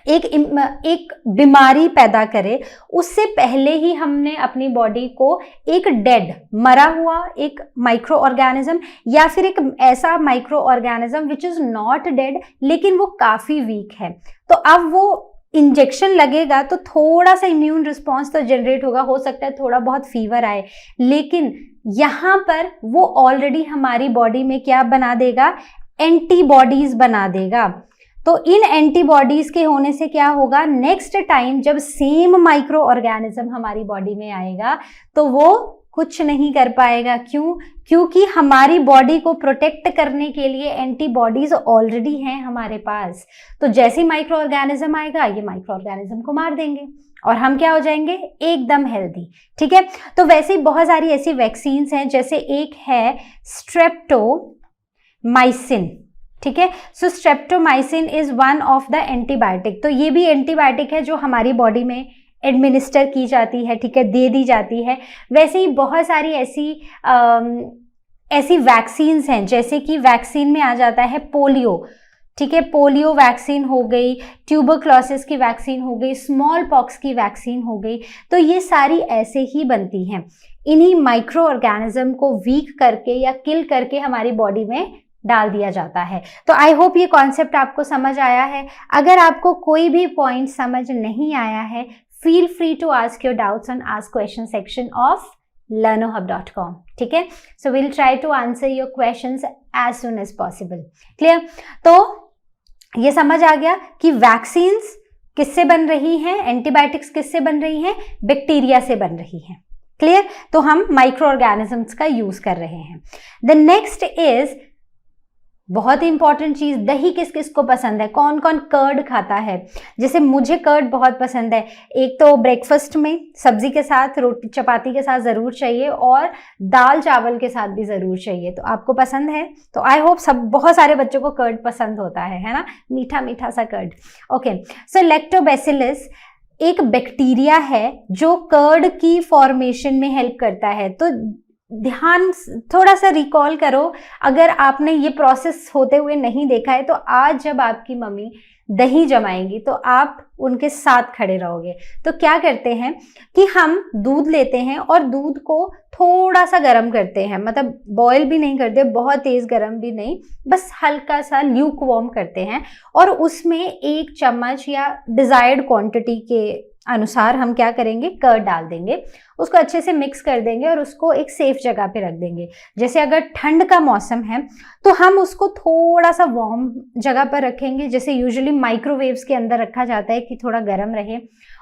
Speaker 1: एक बीमारी पैदा करे, उससे पहले ही हमने अपनी बॉडी को एक डेड, मरा हुआ एक माइक्रो ऑर्गेनिज्म या फिर एक ऐसा micro organism which is not dead लेकिन वो काफी वीक है, तो अब वो इंजेक्शन लगेगा तो थोड़ा सा इम्यून रिस्पॉन्स तो जनरेट होगा, हो सकता है थोड़ा बहुत फीवर आए, लेकिन यहाँ पर वो ऑलरेडी हमारी बॉडी में क्या बना देगा, एंटीबॉडीज बना देगा। तो इन एंटीबॉडीज के होने से क्या होगा, नेक्स्ट टाइम जब सेम माइक्रो ऑर्गेनिज्म हमारी बॉडी में आएगा तो वो कुछ नहीं कर पाएगा। क्यों? क्योंकि हमारी बॉडी को प्रोटेक्ट करने के लिए एंटीबॉडीज ऑलरेडी हैं हमारे पास। तो जैसे ही माइक्रो ऑर्गेनिज्म आएगा, ये माइक्रो ऑर्गेनिज्म को मार देंगे और हम क्या हो जाएंगे, एकदम हेल्दी, ठीक है। तो वैसे ही बहुत सारी ऐसी वैक्सीन्स हैं, जैसे एक है स्ट्रेप्टोमाइसिन, ठीक है। So streptomycin is one of the antibiotic. तो ये भी एंटीबायोटिक है जो हमारी बॉडी में एडमिनिस्टर की जाती है, ठीक है, दे दी जाती है। वैसे ही बहुत सारी ऐसी वैक्सीन्स हैं, जैसे कि वैक्सीन में आ जाता है पोलियो, ठीक है, पोलियो वैक्सीन हो गई, ट्यूबरक्लोसिस की वैक्सीन हो गई, स्मॉल पॉक्स की वैक्सीन हो गई। तो ये सारी ऐसे ही बनती हैं, इन्हीं माइक्रो ऑर्गेनिज्म को वीक करके या किल करके हमारी बॉडी में डाल दिया जाता है। तो आई होप ये कॉन्सेप्ट आपको समझ आया है। अगर आपको कोई भी पॉइंट समझ नहीं आया है, feel free to ask your doubts on ask question section of learnohub.com, ठीक है। So will try to answer your questions as soon as possible. Clear? तो ये समझ आ गया कि वैक्सीन्स किससे बन रही हैं, एंटीबायोटिक्स किससे बन रही हैं, बैक्टीरिया से बन रही हैं। क्लियर? तो हम माइक्रो ऑर्गेनिजम्स का यूज कर रहे हैं। द नेक्स्ट इज, बहुत ही इंपॉर्टेंट चीज, दही किस किस को पसंद है, कौन कौन कर्ड खाता है। जैसे मुझे कर्ड बहुत पसंद है। एक तो ब्रेकफास्ट में सब्जी के साथ, रोटी चपाती के साथ जरूर चाहिए और दाल चावल के साथ भी जरूर चाहिए। तो आपको पसंद है? तो आई होप बहुत सारे बच्चों को कर्ड पसंद होता है ना, मीठा मीठा सा कर्ड। ओके, सो लैक्टोबैसिलस एक बैक्टीरिया है जो कर्ड की फॉर्मेशन में हेल्प करता है। तो ध्यान थोड़ा सा रिकॉल करो, अगर आपने ये प्रोसेस होते हुए नहीं देखा है तो आज जब आपकी मम्मी दही जमाएंगी तो आप उनके साथ खड़े रहोगे। तो क्या करते हैं कि हम दूध लेते हैं और दूध को थोड़ा सा गर्म करते हैं, मतलब बॉयल भी नहीं करते, बहुत तेज गर्म भी नहीं, बस हल्का सा ल्यूक वार्म करते हैं और उसमें 1 चम्मच या डिजायर्ड क्वांटिटी के अनुसार हम क्या करेंगे, कर्ड डाल देंगे, उसको अच्छे से मिक्स कर देंगे और उसको एक सेफ जगह पे रख देंगे। जैसे अगर ठंड का मौसम है तो हम उसको थोड़ा सा वार्म जगह पर रखेंगे, जैसे यूजुअली माइक्रोवेव्स के अंदर रखा जाता है कि थोड़ा गर्म रहे।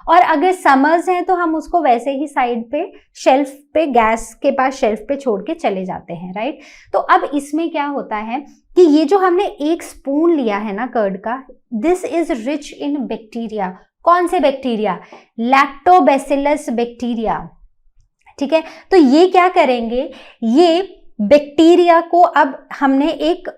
Speaker 1: और अगर समर्स हैं तो हम उसको वैसे ही साइड पे शेल्फ पे, गैस के पास शेल्फ पे छोड़ के चले जाते हैं, राइट। तो अब इसमें क्या होता है कि ये जो हमने 1 स्पून लिया है ना कर्ड का, this is rich in bacteria. कौन से बैक्टीरिया? लैक्टोबैसिलस बैक्टीरिया, ठीक है। तो ये क्या करेंगे, ये बैक्टीरिया को अब हमने एक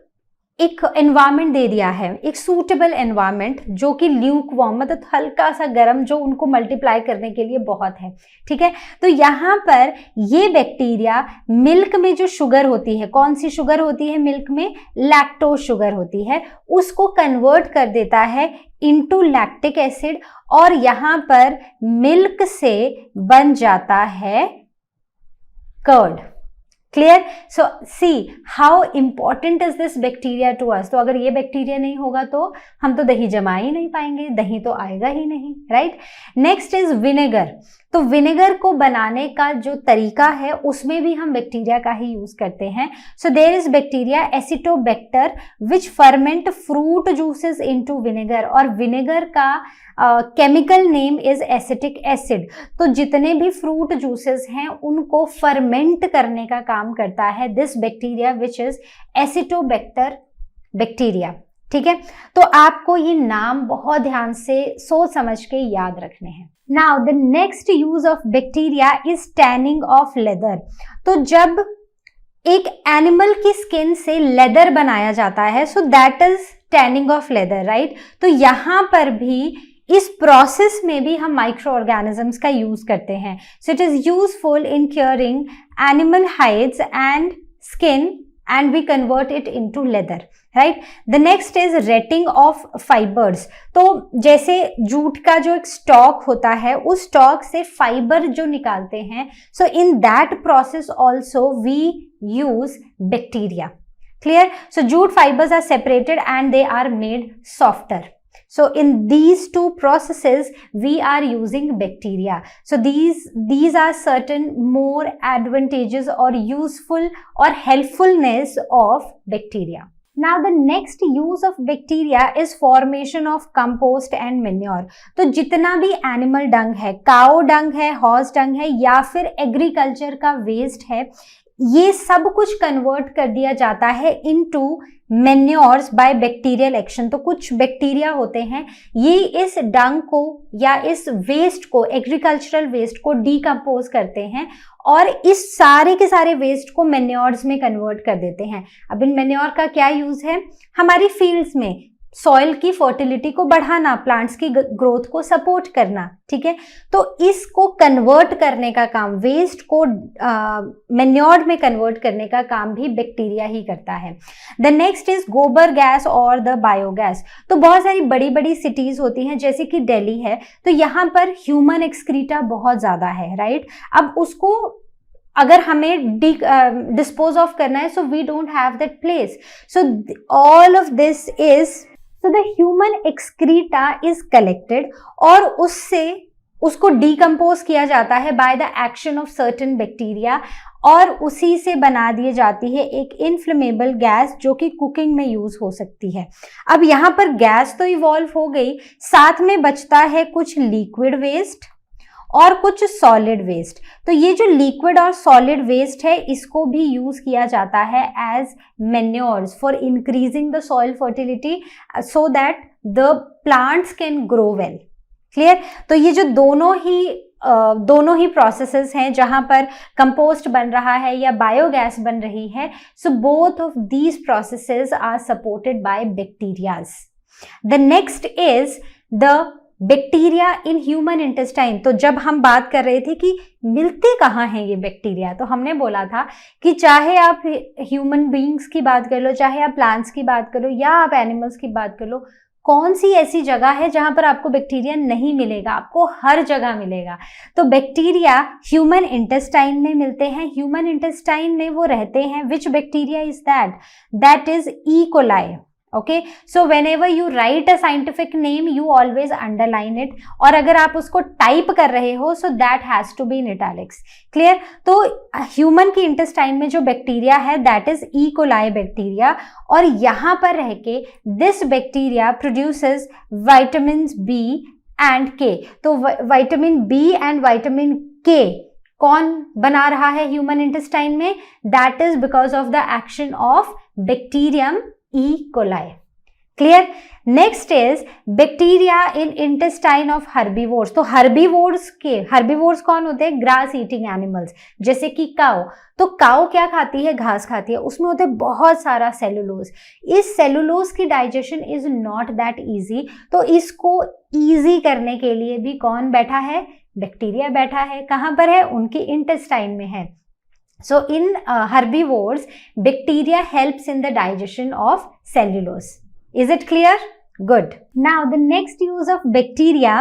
Speaker 1: एनवायरनमेंट दे दिया है, एक सूटेबल एनवायरनमेंट जो कि ल्यूक वार्म, मतलब हल्का सा गर्म, जो उनको मल्टीप्लाई करने के लिए बहुत है, ठीक है। तो यहाँ पर ये बैक्टीरिया मिल्क में जो शुगर होती है, कौन सी शुगर होती है मिल्क में? लैक्टोज शुगर होती है, उसको कन्वर्ट कर देता है इनटू लैक्टिक एसिड और यहाँ पर मिल्क से बन जाता है curd. Clear? So see how important is this bacteria to us. तो अगर ये बैक्टीरिया नहीं होगा तो हम तो दही जमा ही नहीं पाएंगे, दही तो आएगा ही नहीं, राइट। Next is vinegar. तो विनेगर को बनाने का जो तरीका है उसमें भी हम बैक्टीरिया का ही यूज करते हैं. So there is bacteria Acetobacter which ferment fruit juices into vinegar, और विनेगर का chemical name is acetic acid. तो जितने भी फ्रूट जूसेस हैं उनको फर्मेंट करने का काम करता है this bacteria which is Acetobacter bacteria. ठीक है, तो आपको ये नाम बहुत ध्यान से सोच समझ के याद रखने हैं. Now the next use of bacteria is tanning of leather. तो जब एक एनिमल की स्किन से लेदर बनाया जाता है, so that is tanning of leather, right. तो यहाँ पर भी इस प्रोसेस में भी हम माइक्रो ऑर्गेनिजम्स का यूज करते हैं. So it is useful in curing animal hides and skin and we convert it into leather, right. The next is retting of fibers. तो जैसे जूट का जो एक स्टॉक होता है उस स्टॉक से फाइबर जो निकालते हैं, so in that process also we use bacteria. Clear? So jute fibers are separated and they are made softer. So in these two processes we are using bacteria. So these are certain more advantages or useful or helpfulness of bacteria. Now the next use of bacteria is formation of compost and manure. तो जितना भी animal dung है, cow dung है, horse dung है या फिर agriculture का waste है, ये सब कुछ कन्वर्ट कर दिया जाता है into manures bye bacterial action. तो कुछ बैक्टीरिया होते हैं, ये इस डंग को या इस वेस्ट को, एग्रीकल्चरल वेस्ट को डीकम्पोज करते हैं और इस सारे के सारे वेस्ट को मैन्योर्स में कन्वर्ट कर देते हैं. अब इन मैन्योर का क्या यूज है? हमारी फील्ड्स में सॉइल की फर्टिलिटी को बढ़ाना, प्लांट्स की ग्रोथ को सपोर्ट करना. ठीक है, तो इसको कन्वर्ट करने का काम, वेस्ट को मैन्योर में कन्वर्ट करने का काम भी बैक्टीरिया ही करता है. द नेक्स्ट इज गोबर गैस और द बायोगैस. तो बहुत सारी बड़ी बड़ी सिटीज होती हैं जैसे कि दिल्ली है, तो यहाँ पर ह्यूमन एक्सक्रीटा बहुत ज्यादा है, राइट. अब उसको अगर हमें डिस्पोज ऑफ करना है, so we don't have that place. So all of this is, so the human excreta is collected और उसको डिकम्पोज किया जाता है by the action of certain bacteria और उसी से बना दी जाती है एक इन्फ्लेमेबल गैस जो कि कुकिंग में यूज हो सकती है. अब यहाँ पर गैस तो इवॉल्व हो गई, साथ में बचता है कुछ लिक्विड वेस्ट और कुछ सॉलिड वेस्ट. तो ये जो लिक्विड और सॉलिड वेस्ट है इसको भी यूज किया जाता है as manures for increasing the soil fertility so that the plants can grow well. Clear? तो ये जो दोनों ही प्रोसेसेस हैं जहां पर कंपोस्ट बन रहा है या बायोगैस बन रही है, so both of these processes are supported by bacterias. The next is the bacteria in human intestine. तो जब हम बात कर रहे थे कि मिलते कहाँ हैं ये बैक्टीरिया, तो हमने बोला था कि चाहे आप ह्यूमन बीइंग्स की बात कर लो, चाहे आप प्लांट्स की बात करो या आप एनिमल्स की बात कर लो, कौन सी ऐसी जगह है जहां पर आपको बैक्टीरिया नहीं मिलेगा? आपको हर जगह मिलेगा. तो बैक्टीरिया ह्यूमन इंटेस्टाइन में मिलते हैं. ह्यूमन इंटेस्टाइन में वो रहते हैं. विच bacteria is that is E coli. Okay, so whenever you write a scientific name you always underline it, और अगर आप उसको टाइप कर रहे हो so that has to be in italics. Clear? तो ह्यूमन की इंटेस्टाइन में जो बैक्टीरिया है that is E coli bacteria, और यहाँ पर रह के this bacteria produces vitamin B and K. तो विटामिन बी एंड विटामिन के कौन बना रहा है ह्यूमन इंटेस्टाइन में? That is because of the action of bacterium E. coli. Clear? Next is bacteria in intestine of herbivores. तो herbivores कौन होते हैं? ग्रास ईटिंग एनिमल्स, जैसे कि काउ. तो काउ क्या खाती है? घास खाती है. उसमें होते हैं बहुत सारा सेलुलोज. इस सेलुलोज की digestion is not that easy. तो इसको इजी करने के लिए भी कौन बैठा है? बैक्टीरिया बैठा है. कहाँ पर है? उनके इंटेस्टाइन में है. So in herbivores, bacteria helps in the digestion of cellulose. Is it clear? Good. Now the next use of bacteria,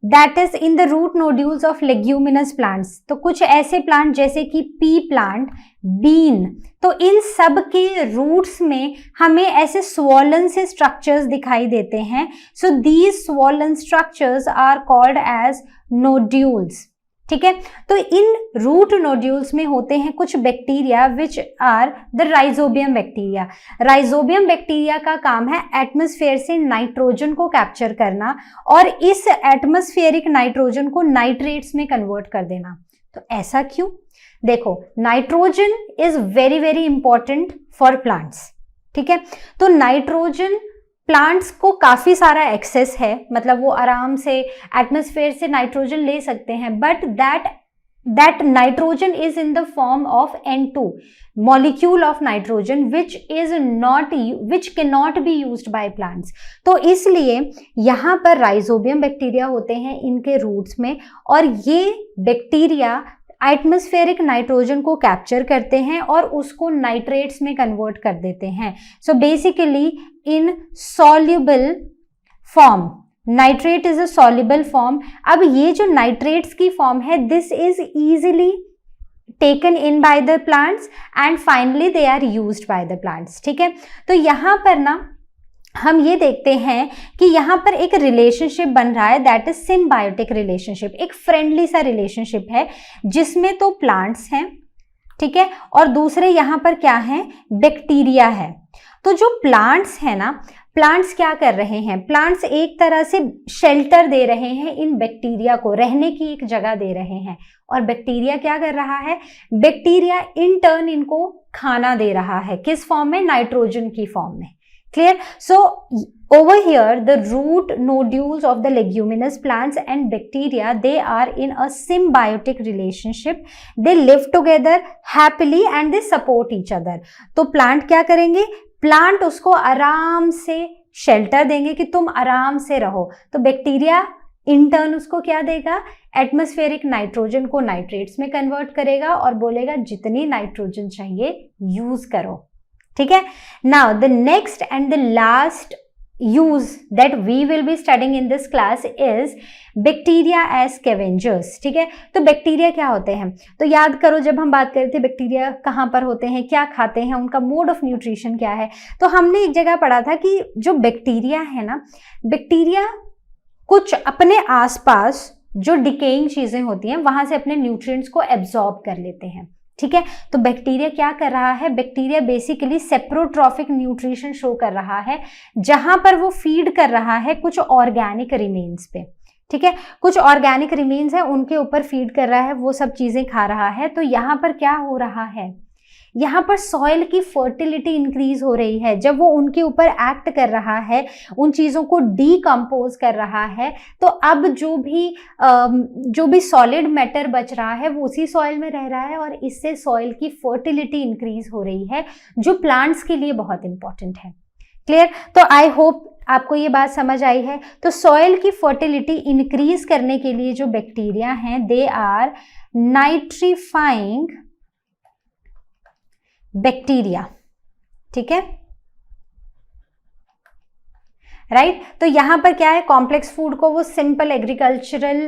Speaker 1: that is in the root nodules of leguminous plants. तो कुछ ऐसे प्लांट जैसे कि pea plant, bean, तो इन सब के roots में हमें ऐसे swollen से structures दिखाई देते हैं. So these swollen structures are called as nodules. ठीक है। तो इन रूट नोड्यूल्स में होते हैं कुछ bacteria which are the rhizobium bacteria. Rhizobium bacteria का काम है एटमॉस्फेयर से नाइट्रोजन को कैप्चर करना और इस एटमॉस्फेरिक नाइट्रोजन को नाइट्रेट्स में कन्वर्ट कर देना। तो ऐसा क्यों? देखो, nitrogen is very very important for plants, ठीक है। तो नाइट्रोजन प्लांट्स को काफी सारा एक्सेस है, मतलब वो आराम से एटमॉस्फेयर से नाइट्रोजन ले सकते हैं, but that nitrogen is in the form of N2 molecule of nitrogen which can not be used by plants. तो इसलिए यहाँ पर राइजोबियम बैक्टीरिया होते हैं इनके रूट्स में, और ये बैक्टीरिया एटमॉस्फेरिक नाइट्रोजन को कैप्चर करते हैं और उसको नाइट्रेट्स में कन्वर्ट कर देते हैं। So basically in soluble form, nitrate is a soluble form. अब ये जो नाइट्रेट्स की फॉर्म है, this is easily taken in by the plants and finally they are used by the plants, ठीक है। तो यहाँ पर ना हम ये देखते हैं कि यहाँ पर एक रिलेशनशिप बन रहा है, दैट इज सिम्बायोटिक रिलेशनशिप, एक फ्रेंडली सा रिलेशनशिप है जिसमें तो प्लांट्स हैं, ठीक है, और दूसरे यहाँ पर क्या है, बैक्टीरिया है। तो जो प्लांट्स है ना, प्लांट्स क्या कर रहे हैं, प्लांट्स एक तरह से शेल्टर दे रहे हैं इन बैक्टीरिया को, रहने की एक जगह दे रहे हैं, और बैक्टीरिया क्या कर रहा है, बैक्टीरिया इन टर्न इनको खाना दे रहा है, किस फॉर्म में, नाइट्रोजन की फॉर्म में। Clear? So over here the root nodules of the leguminous plants and bacteria, they are in a symbiotic relationship. They live together happily and they support each other. तो plant क्या करेंगे, plant उसको आराम से shelter देंगे कि तुम आराम से रहो, तो बैक्टीरिया इन टर्न उसको क्या देगा, एटमॉस्फेरिक नाइट्रोजन को नाइट्रेट्स में कन्वर्ट करेगा और बोलेगा जितनी नाइट्रोजन चाहिए यूज करो, ठीक है। Now the next and the last use that we will be studying in this class is bacteria as scavengers, ठीक है। तो बैक्टीरिया क्या होते हैं, तो याद करो जब हम बात कर रहे थे बैक्टीरिया कहाँ पर होते हैं, क्या खाते हैं, उनका मोड ऑफ न्यूट्रिशन क्या है, तो हमने एक जगह पढ़ा था कि जो बैक्टीरिया है ना, बैक्टीरिया कुछ अपने आसपास जो डिकेइंग चीजें होती हैं वहां से अपने न्यूट्रिएंट्स को एब्जॉर्ब कर लेते हैं, ठीक है। तो बैक्टीरिया क्या कर रहा है, bacteria basically saprotrophic nutrition show कर रहा है, जहां पर वो फीड कर रहा है कुछ ऑर्गेनिक रिमेन्स पे, ठीक है, कुछ ऑर्गेनिक रिमेन्स है उनके ऊपर फीड कर रहा है, वो सब चीजें खा रहा है। तो यहाँ पर क्या हो रहा है, यहाँ पर सॉइल की फर्टिलिटी इंक्रीज हो रही है, जब वो उनके ऊपर एक्ट कर रहा है, उन चीज़ों को डीकम्पोज कर रहा है, तो अब जो भी सॉलिड मैटर बच रहा है वो उसी सॉइल में रह रहा है और इससे सॉइल की फर्टिलिटी इंक्रीज हो रही है, जो प्लांट्स के लिए बहुत इंपॉर्टेंट है। क्लियर? तो आई होप आपको ये बात समझ आई है। तो सॉइल की फर्टिलिटी इंक्रीज करने के लिए जो बैक्टीरिया हैं, दे आर नाइट्रीफाइंग बैक्टीरिया, ठीक है, राइट। तो यहां पर क्या है, कॉम्प्लेक्स फूड को वो सिंपल एग्रीकल्चरल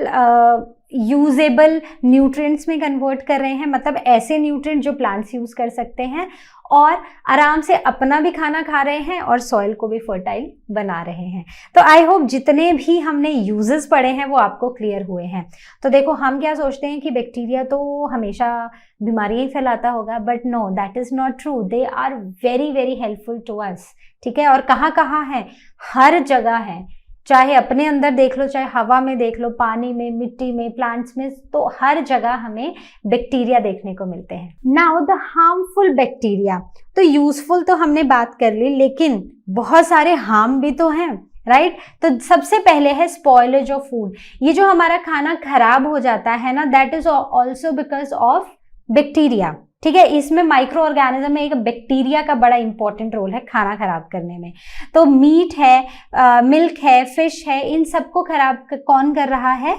Speaker 1: यूजेबल न्यूट्रिएंट्स में कन्वर्ट कर रहे हैं, मतलब ऐसे न्यूट्रिएंट जो प्लांट्स यूज कर सकते हैं, और आराम से अपना भी खाना खा रहे हैं और सॉइल को भी फर्टाइल बना रहे हैं। तो आई होप जितने भी हमने यूजेस पढ़े हैं वो आपको क्लियर हुए हैं। तो देखो, हम क्या सोचते हैं कि बैक्टीरिया तो हमेशा बीमारियां ही फैलाता होगा, but no, that is not true. They are very very helpful to us, ठीक है। और कहाँ कहाँ है, हर जगह है, चाहे अपने अंदर देख लो, चाहे हवा में देख लो, पानी में, मिट्टी में, प्लांट्स में, तो हर जगह हमें बैक्टीरिया देखने को मिलते हैं। नाउ द हार्मफुल बैक्टीरिया, तो यूजफुल तो हमने बात कर ली, लेकिन बहुत सारे हार्म भी तो हैं, राइट। तो सबसे पहले है स्पॉइलेज ऑफ फूड। ये जो हमारा खाना खराब हो जाता है ना, that is also because of bacteria, ठीक है। इसमें माइक्रो ऑर्गेनिज्म में एक बैक्टीरिया का बड़ा इंपॉर्टेंट रोल है खाना खराब करने में। तो मीट है, मिल्क है, फिश है, इन सबको खराब कौन कर रहा है,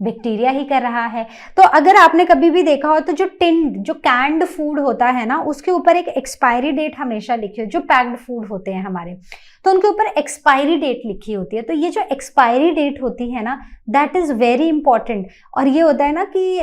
Speaker 1: बैक्टीरिया ही कर रहा है। तो अगर आपने कभी भी देखा हो तो जो कैंड फूड होता है ना, उसके ऊपर एक एक्सपायरी डेट हमेशा लिखी हो, जो पैक्ड फूड होते हैं हमारे, तो उनके ऊपर एक्सपायरी डेट लिखी होती है। तो ये जो एक्सपायरी डेट होती है ना, दैट इज वेरी इंपॉर्टेंट। और ये होता है ना कि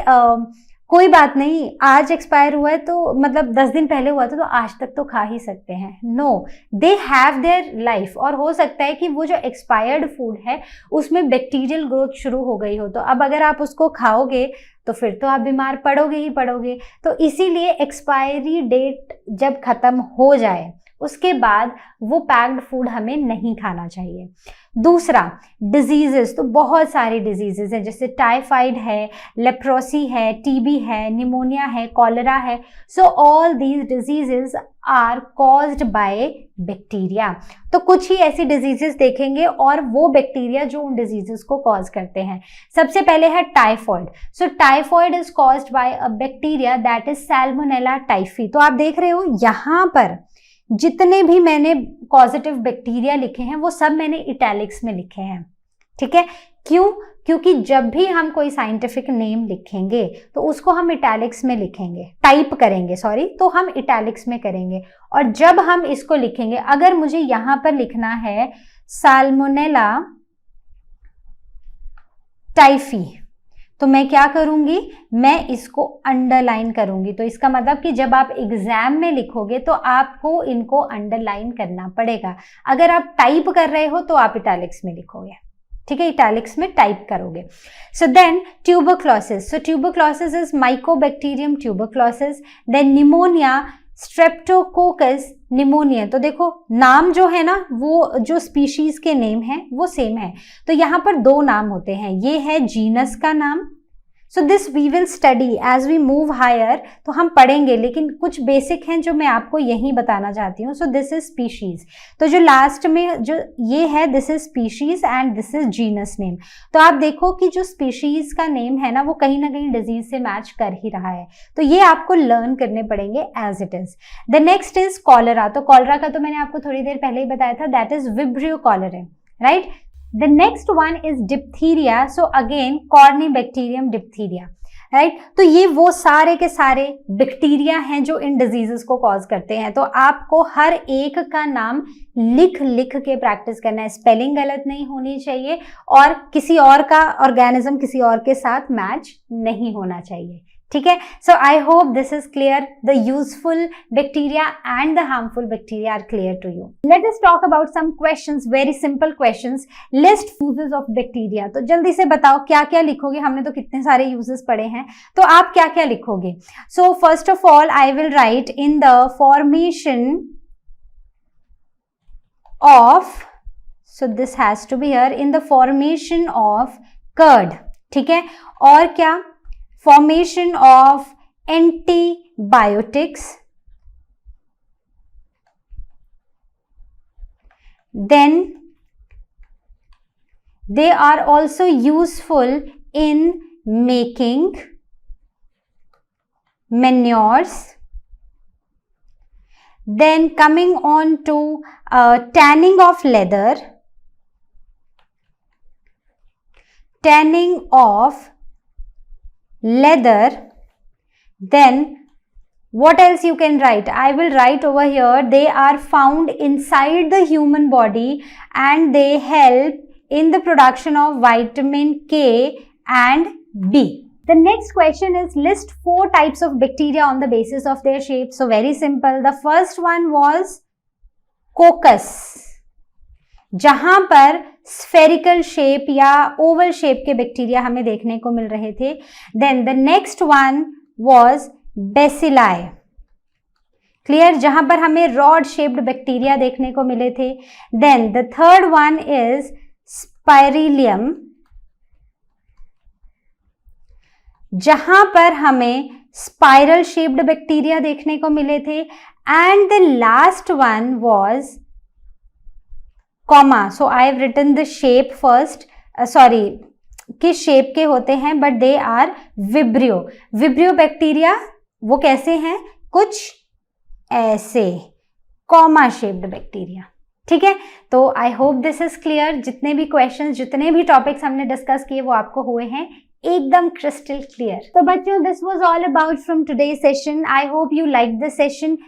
Speaker 1: कोई बात नहीं, आज एक्सपायर हुआ है तो मतलब 10 दिन पहले हुआ था तो आज तक तो खा ही सकते हैं। No, they have their life. और हो सकता है कि वो जो एक्सपायर्ड फूड है उसमें बैक्टीरियल ग्रोथ शुरू हो गई हो, तो अब अगर आप उसको खाओगे तो फिर तो आप बीमार पड़ोगे ही पड़ोगे। तो इसीलिए एक्सपायरी डेट जब खत्म हो जाए उसके बाद वो पैक्ड फूड हमें नहीं खाना चाहिए। दूसरा, डिजीजेस, तो बहुत सारी डिजीजेस हैं, जैसे टाइफाइड है, लेप्रोसी है, टीबी है, निमोनिया है, कॉलेरा है। So all these diseases are caused by bacteria. तो कुछ ही ऐसी डिजीजेस देखेंगे और वो बैक्टीरिया जो उन डिजीजेस को कॉज करते हैं। सबसे पहले है typhoid. So typhoid is caused by a bacteria that is Salmonella typhi. तो आप देख रहे हो यहाँ पर जितने भी मैंने पॉजिटिव बैक्टीरिया लिखे हैं वो सब मैंने इटैलिक्स में लिखे हैं, ठीक है। क्यों? क्योंकि जब भी हम कोई साइंटिफिक नेम लिखेंगे तो उसको हम इटैलिक्स में लिखेंगे, टाइप करेंगे सॉरी, तो हम इटैलिक्स में करेंगे। और जब हम इसको लिखेंगे, अगर मुझे यहां पर लिखना है साल्मोनेला टाइफी, तो मैं क्या करूंगी, मैं इसको अंडरलाइन करूंगी। तो इसका मतलब कि जब आप एग्जाम में लिखोगे तो आपको इनको अंडरलाइन करना पड़ेगा। अगर आप टाइप कर रहे हो तो आप इटैलिक्स में लिखोगे, ठीक है, इटैलिक्स में टाइप करोगे। So then tuberculosis. So tuberculosis is mycobacterium tuberculosis. Then pneumonia, streptococcus pneumonia. तो देखो नाम जो है ना, वो जो स्पीशीज के नेम है वो सेम है, तो यहाँ पर दो नाम होते हैं। ये है जीनस का नाम। So this we will study as we move higher, तो हम पढ़ेंगे, लेकिन कुछ बेसिक हैं जो मैं आपको यही बताना चाहती हूँ। सो दिस इज स्पीशीज। तो जो लास्ट में जो ये है, this is species and this is genus name. तो आप देखो कि जो स्पीशीज का नेम है ना वो कहीं ना कहीं डिजीज से मैच कर ही रहा है, तो ये आपको लर्न करने पड़ेंगे as it is. The next is cholera. तो कॉलेरा का तो मैंने आपको थोड़ी देर पहले ही बताया था, that is vibrio cholera, right. The next one is diphtheria. So again Corynebacterium diphtheria, right? तो ये वो सारे के सारे बैक्टीरिया हैं जो इन डिजीजेस को कॉज करते हैं। तो आपको हर एक का नाम लिख लिख के प्रैक्टिस करना है, स्पेलिंग गलत नहीं होनी चाहिए और किसी और का ऑर्गेनिज्म किसी और के साथ मैच नहीं होना चाहिए, ठीक है। So I hope this is clear. The useful bacteria and the harmful bacteria are clear to you. Let us talk about some questions, very simple questions. List uses of bacteria. तो जल्दी से बताओ क्या क्या लिखोगे, हमने तो कितने सारे यूजेस पढ़े हैं, तो आप क्या क्या लिखोगे। So first of all I will write in the formation of, so this has to be here, in the formation of curd, ठीक है। और क्या, formation of antibiotics, then they are also useful in making manures. Then coming on to tanning of leather, tanning of leather. Then what else you can write? I will write over here, they are found inside the human body and they help in the production of vitamin K and B. The next question is list 4 types of bacteria on the basis of their shape. So very simple. The first one was coccus, जहां पर spherical shape या oval shape के bacteria हमें देखने को मिल रहे थे। Then the next one was bacilli, clear, जहां पर हमें रॉड शेप्ड बैक्टीरिया देखने को मिले थे। Then the third one is spirillum, जहां पर हमें स्पाइरल शेप्ड बैक्टीरिया देखने को मिले थे। And the last one was comma. So I have written the shape first, sorry किस शेप के होते हैं, but they are vibrio. Vibrio bacteria वो कैसे हैं, कुछ ऐसे कॉमा शेप्ड बैक्टीरिया, ठीक है। तो आई होप दिस इज क्लियर। जितने भी क्वेश्चंस, जितने भी टॉपिक्स हमने डिस्कस किए वो आपको हुए हैं एकदम क्रिस्टल क्लियर। तो बच्चों, this was all about from today session. I hope you like this session.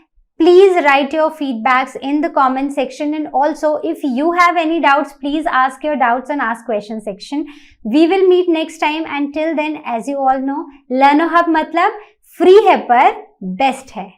Speaker 1: Please write your feedbacks in the comment section, and also if you have any doubts, please ask your doubts and ask question section. We will meet next time, and till then, as you all know, Learno Hub मतलब free है पर best है.